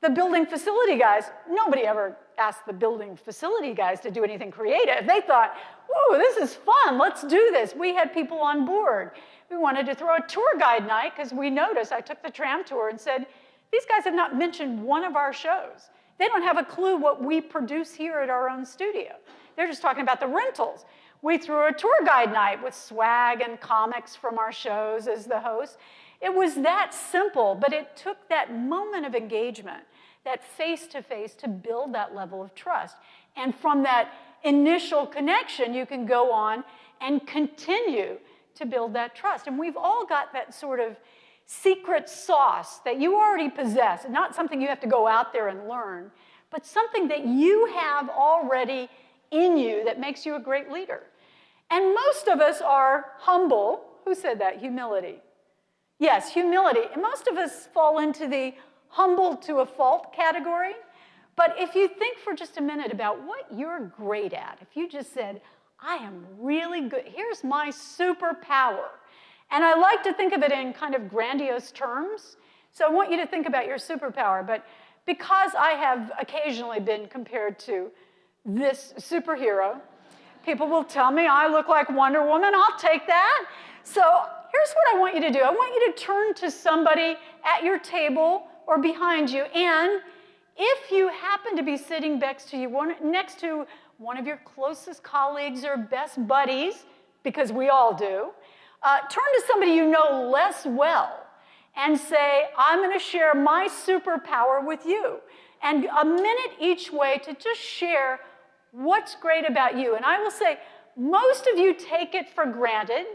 Speaker 2: the building facility guys, nobody ever asked the building facility guys to do anything creative. They thought, "Whoa, this is fun, let's do this." We had people on board. We wanted to throw a tour guide night because we noticed, I took the tram tour and said, "These guys have not mentioned one of our shows. They don't have a clue what we produce here at our own studio. They're just talking about the rentals." We threw a tour guide night with swag and comics from our shows as the host. It was that simple, but it took that moment of engagement, that face-to-face, to build that level of trust. And from that initial connection, you can go on and continue to build that trust. And we've all got that sort of secret sauce that you already possess, not something you have to go out there and learn, but something that you have already in you that makes you a great leader. And most of us are humble. Who said that? Humility. Yes, humility. And most of us fall into the humble to a fault category. But if you think for just a minute about what you're great at, if you just said, I am really good, here's my superpower. And I like to think of it in kind of grandiose terms. So I want you to think about your superpower. But because I have occasionally been compared to this superhero, people will tell me I look like Wonder Woman. I'll take that. So here's what I want you to do. I want you to turn to somebody at your table or behind you. And if you happen to be sitting next to one of your closest colleagues or best buddies, because we all do, turn to somebody you know less well and say, I'm going to share my superpower with you. And a minute each way to just share what's great about you. And I will say, most of you take it for granted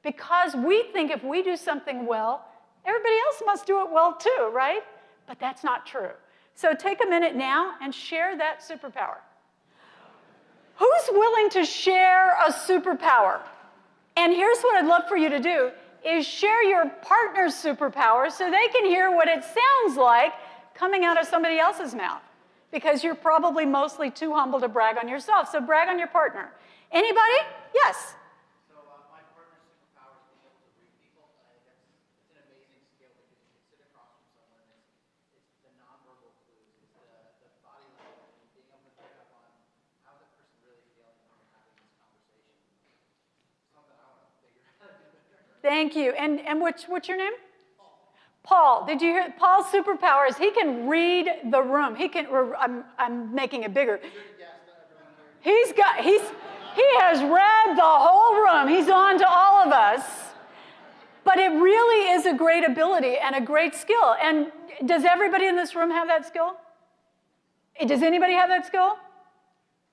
Speaker 2: because we think if we do something well, everybody else must do it well too, right? But that's not true. So take a minute now and share that superpower. Who's willing to share a superpower? And here's what I'd love for you to do, is share your partner's superpower so they can hear what it sounds like coming out of somebody else's mouth. Because you're probably mostly too humble to brag on yourself. So brag on your partner. Anybody? Yes?
Speaker 3: So my partner's superpower is being able to read people. It's an amazing skill because you can sit across from someone and it's the nonverbal clues. It's the body language and being able to pick up on how the person really feeling when you're having this conversation. Something I want to figure out how to do better.
Speaker 2: Thank you. And what's your name? Paul, did you hear? Paul's superpower is he can read the room. He can. I'm making it bigger. He has read the whole room. He's on to all of us. But it really is a great ability and a great skill. And does everybody in this room have that skill? Does anybody have that skill?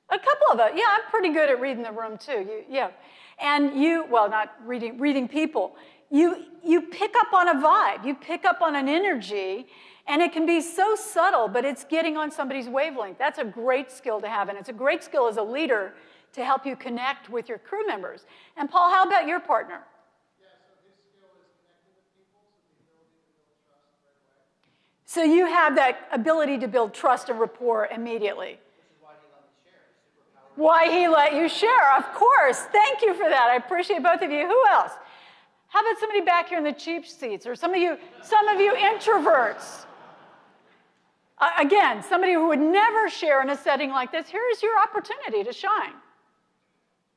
Speaker 2: A couple of us. Yeah, I'm pretty good at reading the room too. Yeah. And well, not reading people. You pick up on a vibe, you pick up on an energy, and it can be so subtle, but it's getting on somebody's wavelength. That's a great skill to have, and it's a great skill as a leader to help you connect with your crew members. And Paul, how about your partner?
Speaker 3: Yeah, so his skill is connecting with people, so the ability to build trust right away.
Speaker 2: So you have that ability to build trust and rapport immediately.
Speaker 3: Which is why he let me share his superpower.
Speaker 2: Why he let you share, of course. Thank you for that. I appreciate both of you. Who else? How about somebody back here in the cheap seats, or some of you introverts? Again, somebody who would never share in a setting like this, here's your opportunity to shine.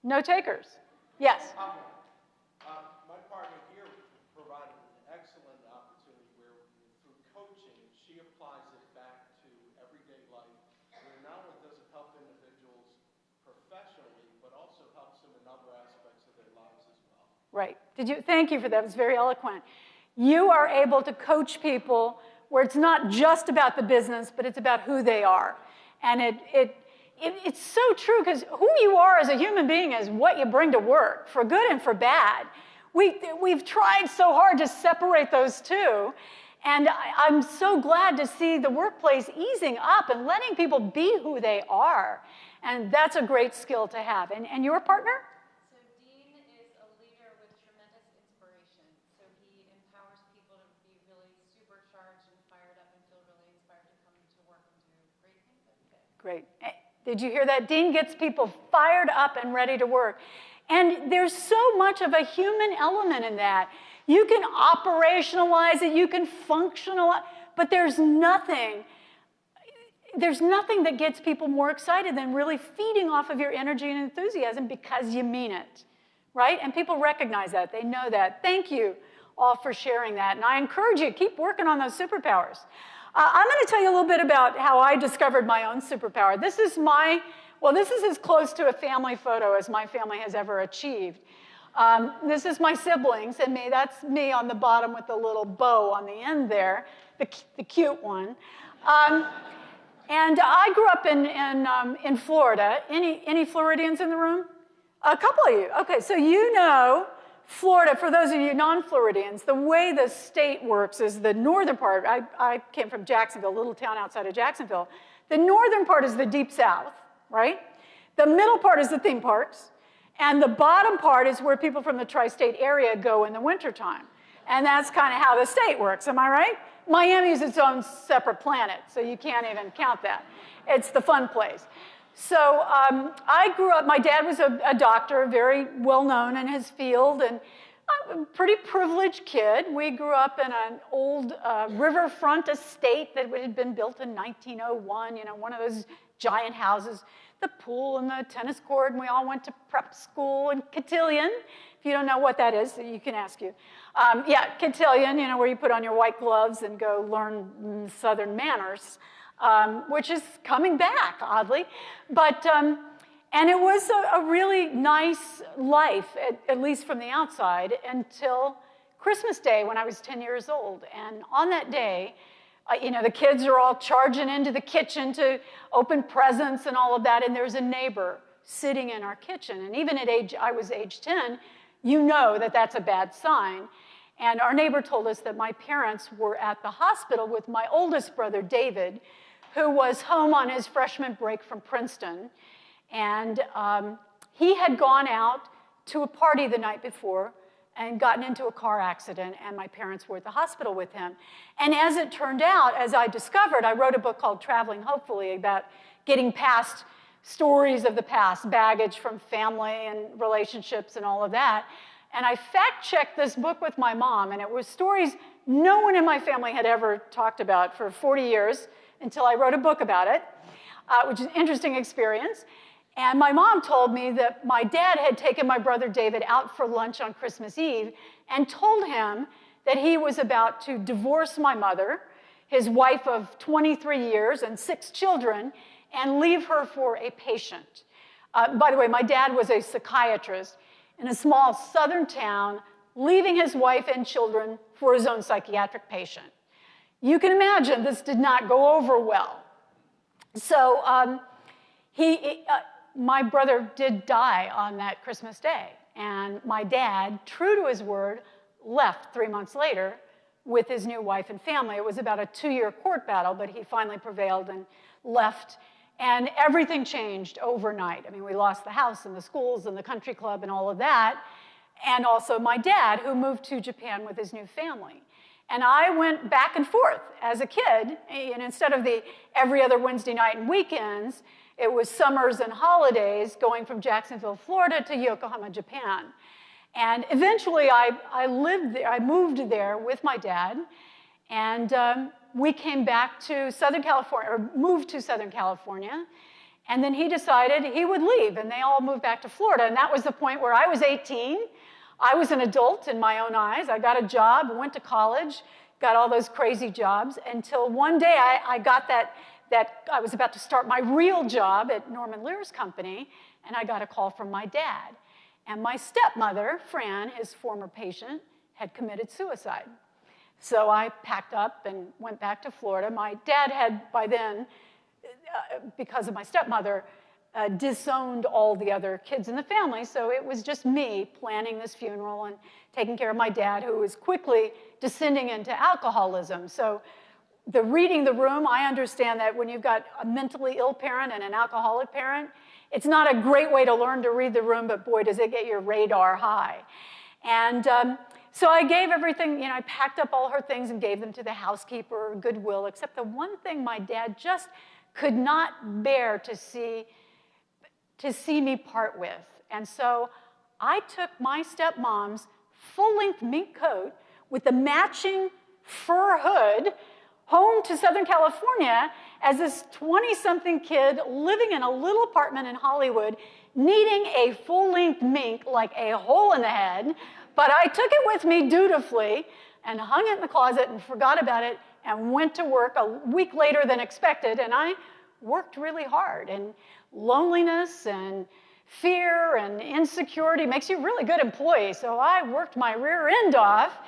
Speaker 2: No takers. Yes?
Speaker 4: My partner here provided an excellent opportunity where, through coaching, she applies it back to everyday life, where not only does it help individuals professionally, but also helps them in other aspects of their lives as well.
Speaker 2: Right. Thank you for that. It was very eloquent. You are able to coach people where it's not just about the business, but it's about who they are. And it's so true, because who you are as a human being is what you bring to work, for good and for bad. We've tried so hard to separate those two, and I'm so glad to see the workplace easing up and letting people be who they are. And that's a great skill to have. And your partner? Great. Did you hear that? Dean gets people fired up and ready to work. And there's so much of a human element in that. You can operationalize it, you can functionalize, but there's nothing that gets people more excited than really feeding off of your energy and enthusiasm because you mean it, right? And people recognize that. They know that. Thank you all for sharing that. And I encourage you, keep working on those superpowers. I'm going to tell you a little bit about how I discovered my own superpower. This is as close to a family photo as my family has ever achieved. This is my siblings and me. That's me on the bottom with the little bow on the end there, the cute one. And I grew up in Florida. Any Floridians in the room? A couple of you. Okay, so you know Florida, for those of you non-Floridians, the way the state works is the northern part. I came from Jacksonville, a little town outside of Jacksonville. The northern part is the deep south, right? The middle part is the theme parks. And the bottom part is where people from the tri-state area go in the wintertime. And that's kind of how the state works, am I right? Miami is its own separate planet, so you can't even count that. It's the fun place. So I grew up, my dad was a doctor, very well known in his field, and I'm a pretty privileged kid. We grew up in an old riverfront estate that had been built in 1901, one of those giant houses, the pool and the tennis court, and we all went to prep school in Cotillion. If you don't know what that is, you can ask you. Yeah, Cotillion, where you put on your white gloves and go learn Southern manners, which is coming back, oddly. But, and it was a really nice life, at least from the outside, until Christmas Day when I was 10 years old. And on that day, the kids are all charging into the kitchen to open presents and all of that, and there's a neighbor sitting in our kitchen. And even at I was age 10, you know that that's a bad sign. And our neighbor told us that my parents were at the hospital with my oldest brother, David, who was home on his freshman break from Princeton. And he had gone out to a party the night before and gotten into a car accident, and my parents were at the hospital with him. And as it turned out, as I discovered, I wrote a book called Traveling Hopefully about getting past stories of the past, baggage from family and relationships and all of that. And I fact-checked this book with my mom, and it was stories no one in my family had ever talked about for 40 years until I wrote a book about it, which is an interesting experience. And my mom told me that my dad had taken my brother David out for lunch on Christmas Eve and told him that he was about to divorce my mother, his wife of 23 years and 6 children, and leave her for a patient. By the way, my dad was a psychiatrist in a small southern town, leaving his wife and children for his own psychiatric patient. You can imagine this did not go over well. So my brother did die on that Christmas Day, and my dad, true to his word, left 3 months later with his new wife and family. It was about a 2-year court battle, but he finally prevailed and left, and everything changed overnight. I mean, we lost the house and the schools and the country club and all of that, and also my dad, who moved to Japan with his new family. And I went back and forth as a kid, and instead of the every other Wednesday night and weekends, it was summers and holidays going from Jacksonville, Florida to Yokohama, Japan. And eventually I lived there, I moved there with my dad, and we came back to Southern California, or moved to Southern California, and then he decided he would leave, and they all moved back to Florida, and that was the point where I was 18. I was an adult in my own eyes. I got a job, went to college, got all those crazy jobs, until one day I got that I was about to start my real job at Norman Lear's company, and I got a call from my dad. And my stepmother, Fran, his former patient, had committed suicide. So I packed up and went back to Florida. My dad had, by then, because of my stepmother, disowned all the other kids in the family, so it was just me planning this funeral and taking care of my dad, who was quickly descending into alcoholism. So reading the room, I understand that when you've got a mentally ill parent and an alcoholic parent, it's not a great way to learn to read the room, but boy, does it get your radar high. And so I gave everything, I packed up all her things and gave them to the housekeeper, Goodwill, except the one thing my dad just could not bear to see me part with. And so I took my stepmom's full-length mink coat with the matching fur hood home to Southern California as this 20-something kid living in a little apartment in Hollywood, needing a full-length mink like a hole in the head. But I took it with me dutifully and hung it in the closet and forgot about it and went to work a week later than expected, and I worked really hard. And loneliness and fear and insecurity makes you a really good employee, so I worked my rear end off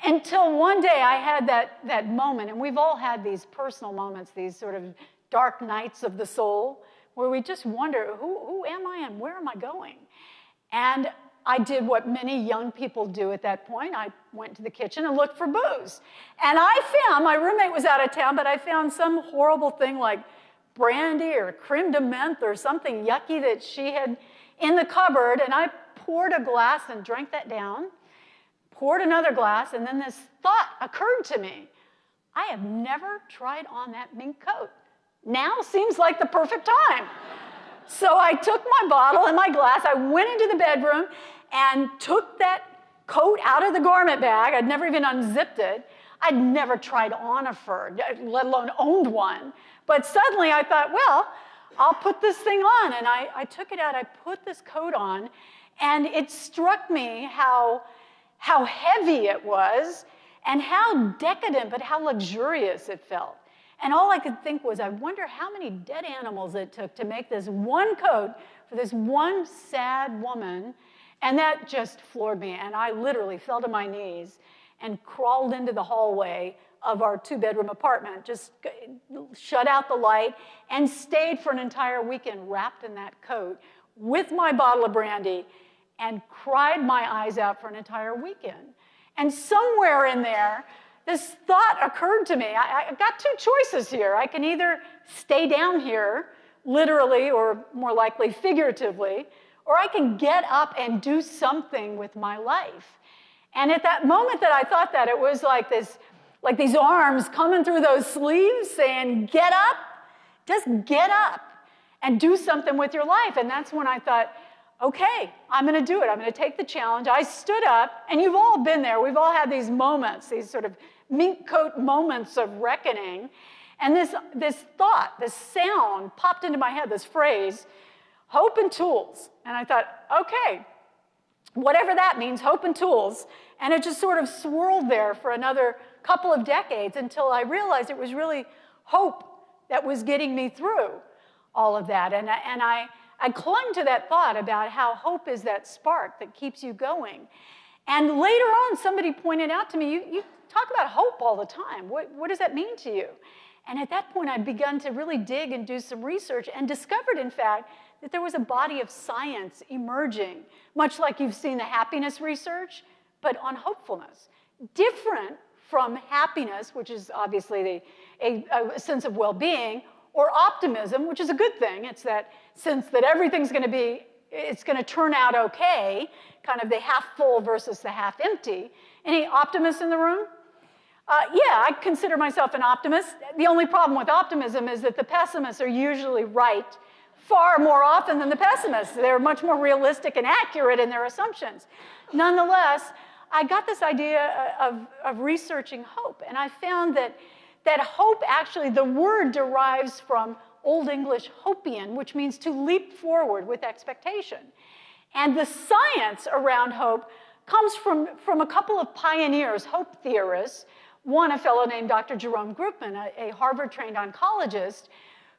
Speaker 2: until one day I had that moment, and we've all had these personal moments, these sort of dark nights of the soul, where we just wonder, who am I and where am I going? And I did what many young people do at that point. I went to the kitchen and looked for booze. And I found, my roommate was out of town, but I found some horrible thing like brandy or creme de menthe or something yucky that she had in the cupboard, and I poured a glass and drank that down, poured another glass, and then this thought occurred to me. I have never tried on that mink coat. Now seems like the perfect time. So I took my bottle and my glass, I went into the bedroom and took that coat out of the garment bag. I'd never even unzipped it. I'd never tried on a fur, let alone owned one. But suddenly I thought, well, I'll put this thing on. And I took it out, I put this coat on, and it struck me how heavy it was and how decadent, but how luxurious it felt. And all I could think was, I wonder how many dead animals it took to make this one coat for this one sad woman. And that just floored me. And I literally fell to my knees and crawled into the hallway of our 2-bedroom apartment, just shut out the light, and stayed for an entire weekend wrapped in that coat with my bottle of brandy and cried my eyes out for an entire weekend. And somewhere in there, this thought occurred to me. I got 2 choices here. I can either stay down here, literally, or more likely figuratively, or I can get up and do something with my life. And at that moment that I thought that, it was like these arms coming through those sleeves saying, get up, just get up and do something with your life. And that's when I thought, okay, I'm going to do it. I'm going to take the challenge. I stood up, and you've all been there. We've all had these moments, these sort of mink coat moments of reckoning. And this thought, this sound popped into my head, this phrase, hope and tools. And I thought, okay, whatever that means, hope and tools. And it just sort of swirled there for another couple of decades until I realized it was really hope that was getting me through all of that. And I clung to that thought about how hope is that spark that keeps you going. And later on, somebody pointed out to me, you talk about hope all the time. What does that mean to you? And at that point, I'd begun to really dig and do some research and discovered, in fact, that there was a body of science emerging, much like you've seen the happiness research, but on hopefulness. Different from happiness, which is obviously a sense of well-being, or optimism, which is a good thing. It's that sense that everything's going to turn out okay, kind of the half full versus the half empty. Any optimists in the room? Yeah, I consider myself an optimist. The only problem with optimism is that the pessimists are usually right far more often than the pessimists. They're much more realistic and accurate in their assumptions. Nonetheless, I got this idea of researching hope, and I found that hope, actually, the word derives from Old English hopian, which means to leap forward with expectation. And the science around hope comes from a couple of pioneers, hope theorists. One, a fellow named Dr. Jerome Groopman, a Harvard-trained oncologist,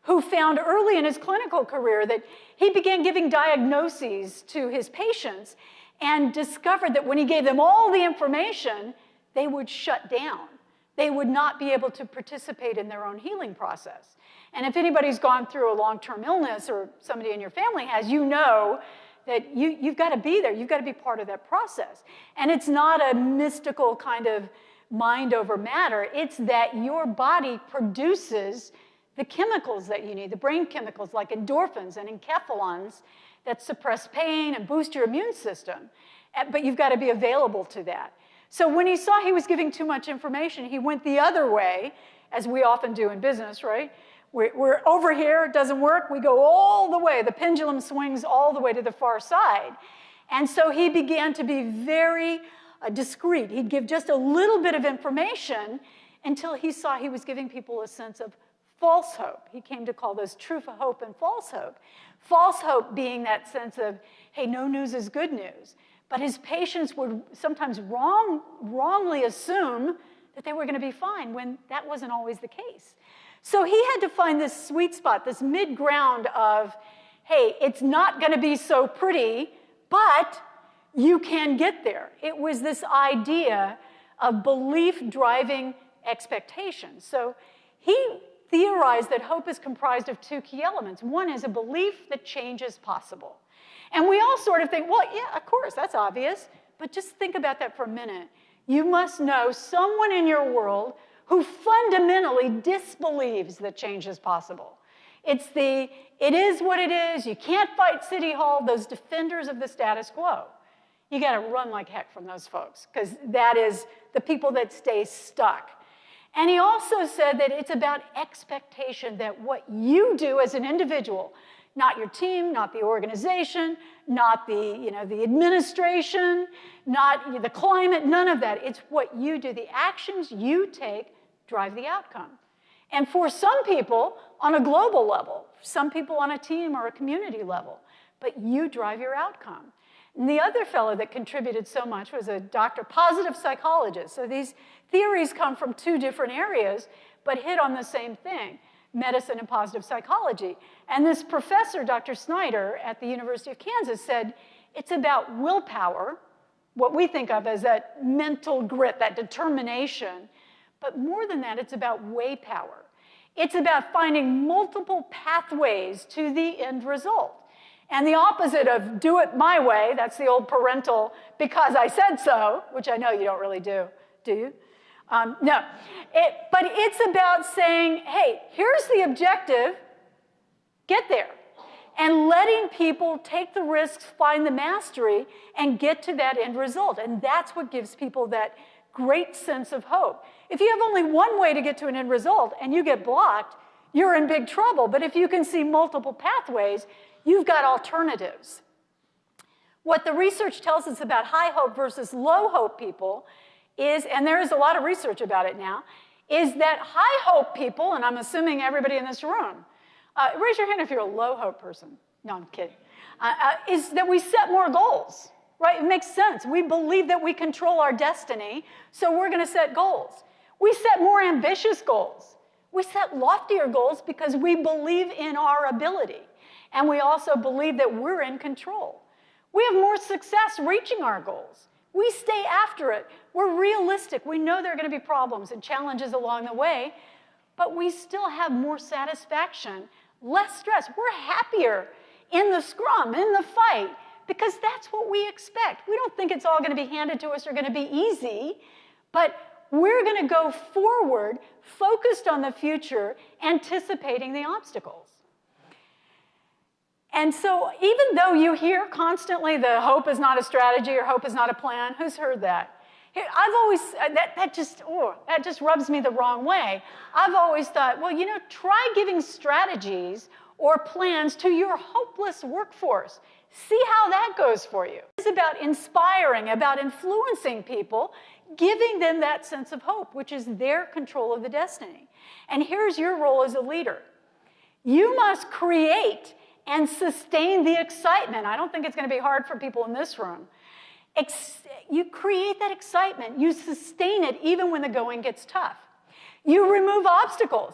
Speaker 2: who found early in his clinical career that he began giving diagnoses to his patients and discovered that when he gave them all the information, they would shut down. They would not be able to participate in their own healing process. And if anybody's gone through a long-term illness, or somebody in your family has, you know that you've got to be there. You've got to be part of that process. And it's not a mystical kind of mind over matter. It's that your body produces the chemicals that you need, the brain chemicals like endorphins and enkephalins that suppress pain and boost your immune system. But you've got to be available to that. So when he saw he was giving too much information, he went the other way, as we often do in business, right? We're over here, it doesn't work, we go all the way, the pendulum swings all the way to the far side. And so he began to be very discreet. He'd give just a little bit of information until he saw he was giving people a sense of false hope. He came to call those true hope and false hope. False hope being that sense of, hey, no news is good news. But his patients would sometimes wrongly assume that they were going to be fine when that wasn't always the case. So he had to find this sweet spot, this mid-ground of, hey, it's not going to be so pretty, but you can get there. It was this idea of belief driving expectation. So he theorized that hope is comprised of 2 key elements. One is a belief that change is possible. And we all sort of think, well, yeah, of course, that's obvious. But just think about that for a minute. You must know someone in your world who fundamentally disbelieves that change is possible. It is what it is. You can't fight City Hall, those defenders of the status quo. You got to run like heck from those folks, because that is the people that stay stuck. And he also said that it's about expectation, that what you do as an individual, not your team, not the organization, not the administration, not the climate, none of that. It's what you do. The actions you take drive the outcome. And for some people on a global level, some people on a team or a community level, but you drive your outcome. And the other fellow that contributed so much was a doctor, positive psychologist. So these theories come from two different areas, but hit on the same thing, medicine and positive psychology. And this professor, Dr. Snyder at the University of Kansas, said it's about willpower, what we think of as that mental grit, that determination. But more than that, it's about way power. It's about finding multiple pathways to the end result. And the opposite of do it my way, that's the old parental because I said so, which I know you don't really do you? No. But it's about saying, hey, here's the objective, get there. And letting people take the risks, find the mastery, and get to that end result. And that's what gives people that great sense of hope. If you have only one way to get to an end result and you get blocked, you're in big trouble. But if you can see multiple pathways, you've got alternatives. What the research tells us about high hope versus low hope people is, and there is a lot of research about it now, is that high hope people, and I'm assuming everybody in this room, raise your hand if you're a low hope person. No, I'm kidding. Is that we set more goals, right? It makes sense. We believe that we control our destiny, so we're going to set goals. We set more ambitious goals. We set loftier goals because we believe in our ability. And we also believe that we're in control. We have more success reaching our goals. We stay after it. We're realistic. We know there are going to be problems and challenges along the way, but we still have more satisfaction, less stress. We're happier in the scrum, in the fight, because that's what we expect. We don't think it's all going to be handed to us or going to be easy, but we're going to go forward, focused on the future, anticipating the obstacles. And so even though you hear constantly the hope is not a strategy or hope is not a plan, who's heard that? I've always, that just rubs me the wrong way. I've always thought, well, try giving strategies or plans to your hopeless workforce. See how that goes for you. It's about inspiring, about influencing people, giving them that sense of hope, which is their control of the destiny. And here's your role as a leader. You must create and sustain the excitement. I don't think it's going to be hard for people in this room. You create that excitement. You sustain it even when the going gets tough. You remove obstacles.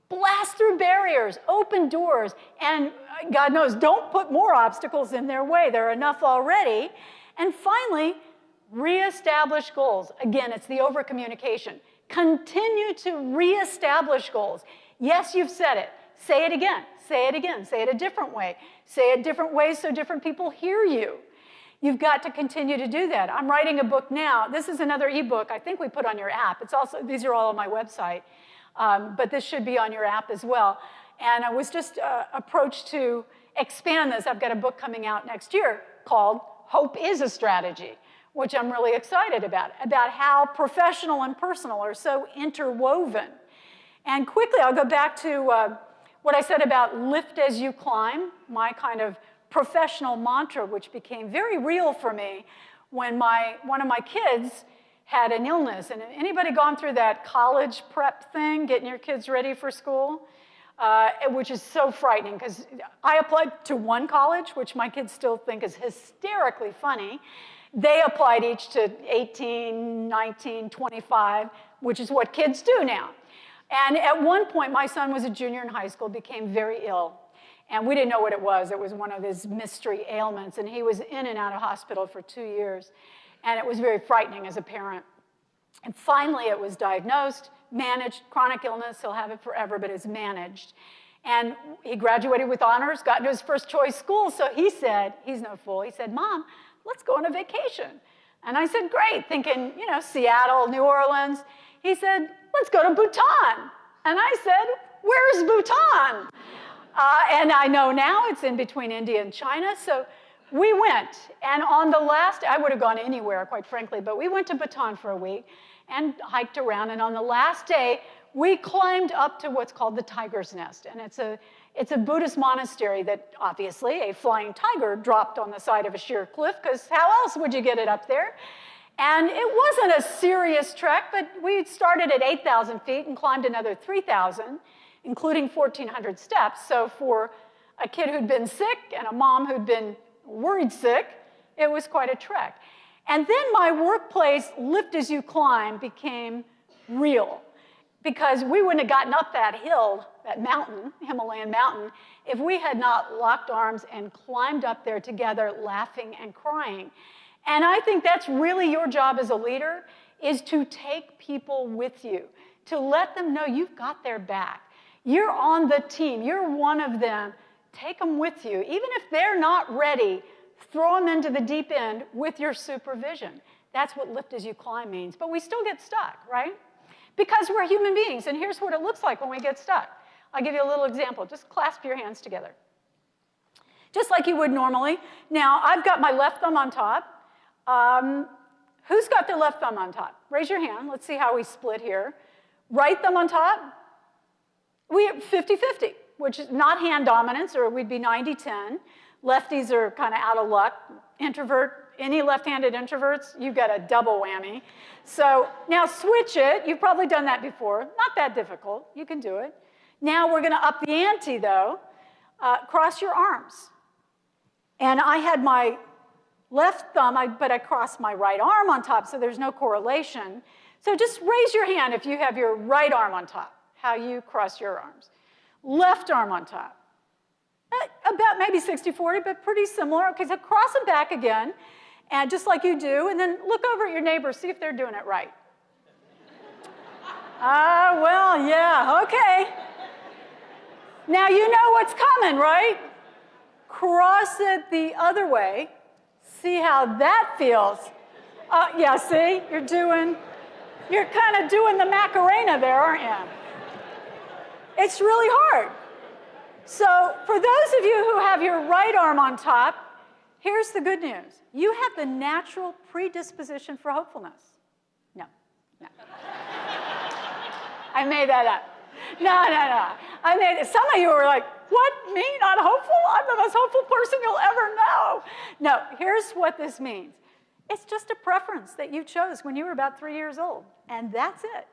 Speaker 2: Blast through barriers, open doors, and God knows, don't put more obstacles in their way. There are enough already. And finally, reestablish goals. Again, it's the over-communication. Continue to reestablish goals. Yes, you've said it. Say it again. Say it again. Say it a different way. Say it different ways so different people hear you. You've got to continue to do that. I'm writing a book now. This is another ebook I think we put on your app. It's also, these are all on my website, but this should be on your app as well. And I was just approached to expand this. I've got a book coming out next year called Hope is a Strategy, which I'm really excited about how professional and personal are so interwoven. And quickly, I'll go back to what I said about lift as you climb, my kind of professional mantra, which became very real for me when one of my kids had an illness. And anybody gone through that college prep thing, getting your kids ready for school? Which is so frightening, because I applied to one college, which my kids still think is hysterically funny. They applied each to 18, 19, 25, which is what kids do now. And at one point, my son was a junior in high school, became very ill. And we didn't know what it was. It was one of his mystery ailments. And he was in and out of hospital for 2 years. And it was very frightening as a parent. And finally, it was diagnosed, managed, chronic illness. He'll have it forever, but it's managed. And he graduated with honors, got into his first choice school. So he said, he's no fool, he said, Mom, let's go on a vacation. And I said, great, thinking, Seattle, New Orleans. He said, let's go to Bhutan. And I said, where's Bhutan? And I know now it's in between India and China. So we went. And on the last, I would have gone anywhere, quite frankly, but we went to Bhutan for a week. and hiked around. And on the last day, we climbed up to what's called the Tiger's Nest. And it's a Buddhist monastery that obviously a flying tiger dropped on the side of a sheer cliff, because how else would you get it up there? And it wasn't a serious trek, but we started at 8,000 feet and climbed another 3,000, including 1,400 steps. So for a kid who'd been sick and a mom who'd been worried sick, it was quite a trek. And then my workplace, Lift As You Climb, became real, because we wouldn't have gotten up that hill, that mountain, Himalayan mountain, if we had not locked arms and climbed up there together, laughing and crying. And I think that's really your job as a leader, is to take people with you, to let them know you've got their back. You're on the team. You're one of them. Take them with you. Even if they're not ready, throw them into the deep end with your supervision. That's what Lift As You Climb means. But we still get stuck, right? Because we're human beings, and here's what it looks like when we get stuck. I'll give you a little example. Just clasp your hands together, just like you would normally. Now, I've got my left thumb on top. Who's got their left thumb on top? Raise your hand. Let's see how we split here. Right thumb on top. We have 50-50, which is not hand dominance, or we'd be 90-10. Lefties are kind of out of luck. Introvert, any left-handed introverts, you've got a double whammy. So now switch it. You've probably done that before. Not that difficult. You can do it. Now we're going to up the ante, though. Cross your arms. And I had my left thumb, but I crossed my right arm on top, so there's no correlation. So just raise your hand if you have your right arm on top, how you cross your arms. Left arm on top. About maybe 60-40, but pretty similar. Okay, so cross them back again, and just like you do, and then look over at your neighbor, see if they're doing it right. Well, yeah, okay. Now you know what's coming, right? Cross it the other way. See how that feels. Yeah, see, you're kind of doing the Macarena there, aren't you? It's really hard. So for those of you who have your right arm on top, here's the good news. You have the natural predisposition for hopefulness. No. I made that up. No. Some of you were like, what, me, not hopeful? I'm the most hopeful person you'll ever know. No, here's what this means. It's just a preference that you chose when you were about 3 years old, and that's it.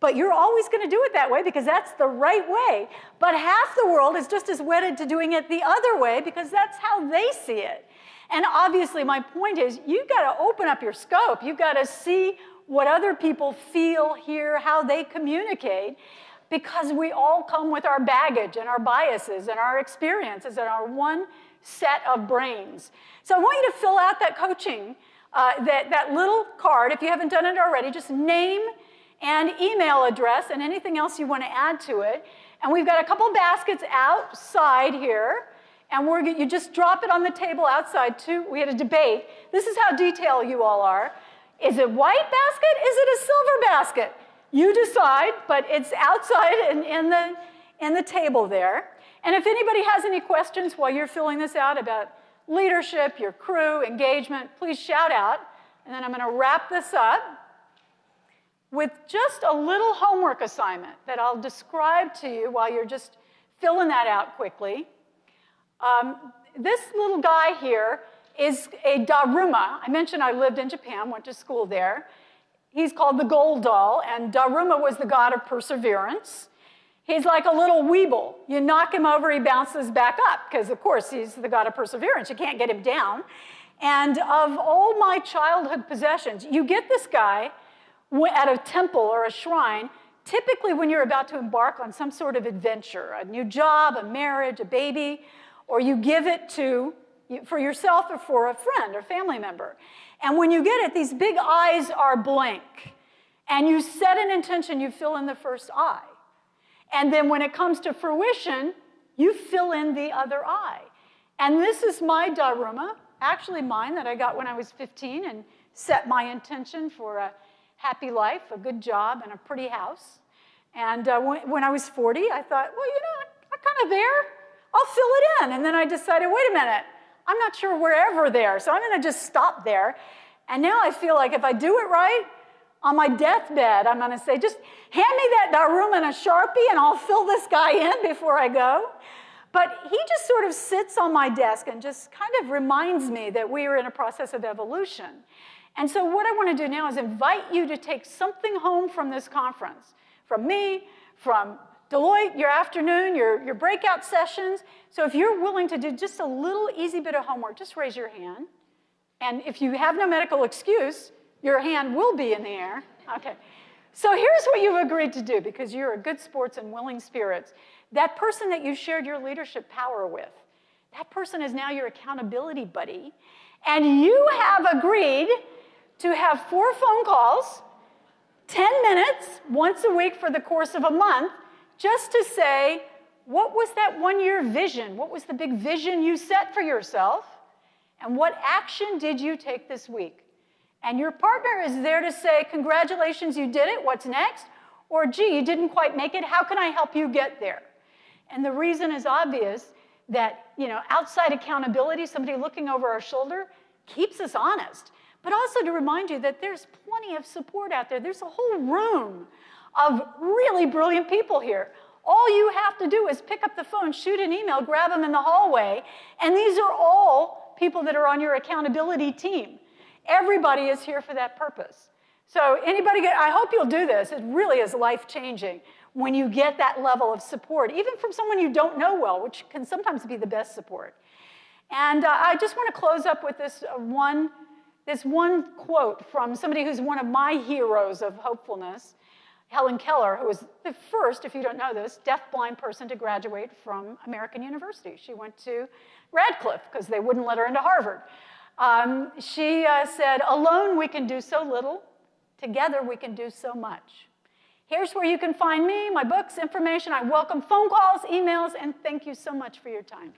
Speaker 2: But you're always going to do it that way because that's the right way. But half the world is just as wedded to doing it the other way because that's how they see it. And obviously, my point is, you've got to open up your scope. You've got to see what other people feel, hear, how they communicate, because we all come with our baggage and our biases and our experiences and our one set of brains. So I want you to fill out that coaching, that little card. If you haven't done it already, just name and email address and anything else you want to add to it. And we've got a couple baskets outside here, and you just drop it on the table outside too. We had a debate. This is how detailed you all are. Is it white basket? Is it a silver basket? You decide, but it's outside and in the table there. And if anybody has any questions while you're filling this out about leadership, your crew, engagement, please shout out. And then I'm going to wrap this up with just a little homework assignment that I'll describe to you while you're just filling that out quickly. This little guy here is a Daruma. I mentioned I lived in Japan, went to school there. He's called the gold doll, and Daruma was the god of perseverance. He's like a little weeble. You knock him over, he bounces back up, because of course he's the god of perseverance. You can't get him down. And of all my childhood possessions, you get this guy at a temple or a shrine, typically when you're about to embark on some sort of adventure, a new job, a marriage, a baby, or you give it for yourself or for a friend or family member. And when you get it, these big eyes are blank. And you set an intention, you fill in the first eye. And then when it comes to fruition, you fill in the other eye. And this is my Daruma, actually mine that I got when I was 15 and set my intention for a happy life, a good job, and a pretty house. And when I was 40, I thought, well, I'm kind of there. I'll fill it in. And then I decided, wait a minute, I'm not sure we're ever there, so I'm going to just stop there. And now I feel like if I do it right, On my deathbed, I'm going to say, just hand me that room and a Sharpie, and I'll fill this guy in before I go. But he just sort of sits on my desk and just kind of reminds me that we are in a process of evolution. And so what I want to do now is invite you to take something home from this conference, from me, from Deloitte, your afternoon, your breakout sessions. So if you're willing to do just a little easy bit of homework, just raise your hand. And if you have no medical excuse, your hand will be in the air. Okay. So here's what you've agreed to do, because you're a good sports and willing spirits. That person that you shared your leadership power with, that person is now your accountability buddy. And you have agreed to have 4 phone calls, 10 minutes once a week for the course of a month, just to say, what was that 1-year vision? What was the big vision you set for yourself? And what action did you take this week? And your partner is there to say, congratulations, you did it, what's next? Or, gee, you didn't quite make it, how can I help you get there? And the reason is obvious, that outside accountability, somebody looking over our shoulder, keeps us honest. But also to remind you that there's plenty of support out there. There's a whole room of really brilliant people here. All you have to do is pick up the phone, shoot an email, grab them in the hallway, and these are all people that are on your accountability team. Everybody is here for that purpose. So I hope you'll do this. It really is life-changing when you get that level of support, even from someone you don't know well, which can sometimes be the best support. And I just want to close up with this one quote from somebody who's one of my heroes of hopefulness, Helen Keller, who was the first, if you don't know this, deaf-blind person to graduate from American University. She went to Radcliffe because they wouldn't let her into Harvard. She said, alone we can do so little, together we can do so much. Here's where you can find me, my books, information. I welcome phone calls, emails, and thank you so much for your time.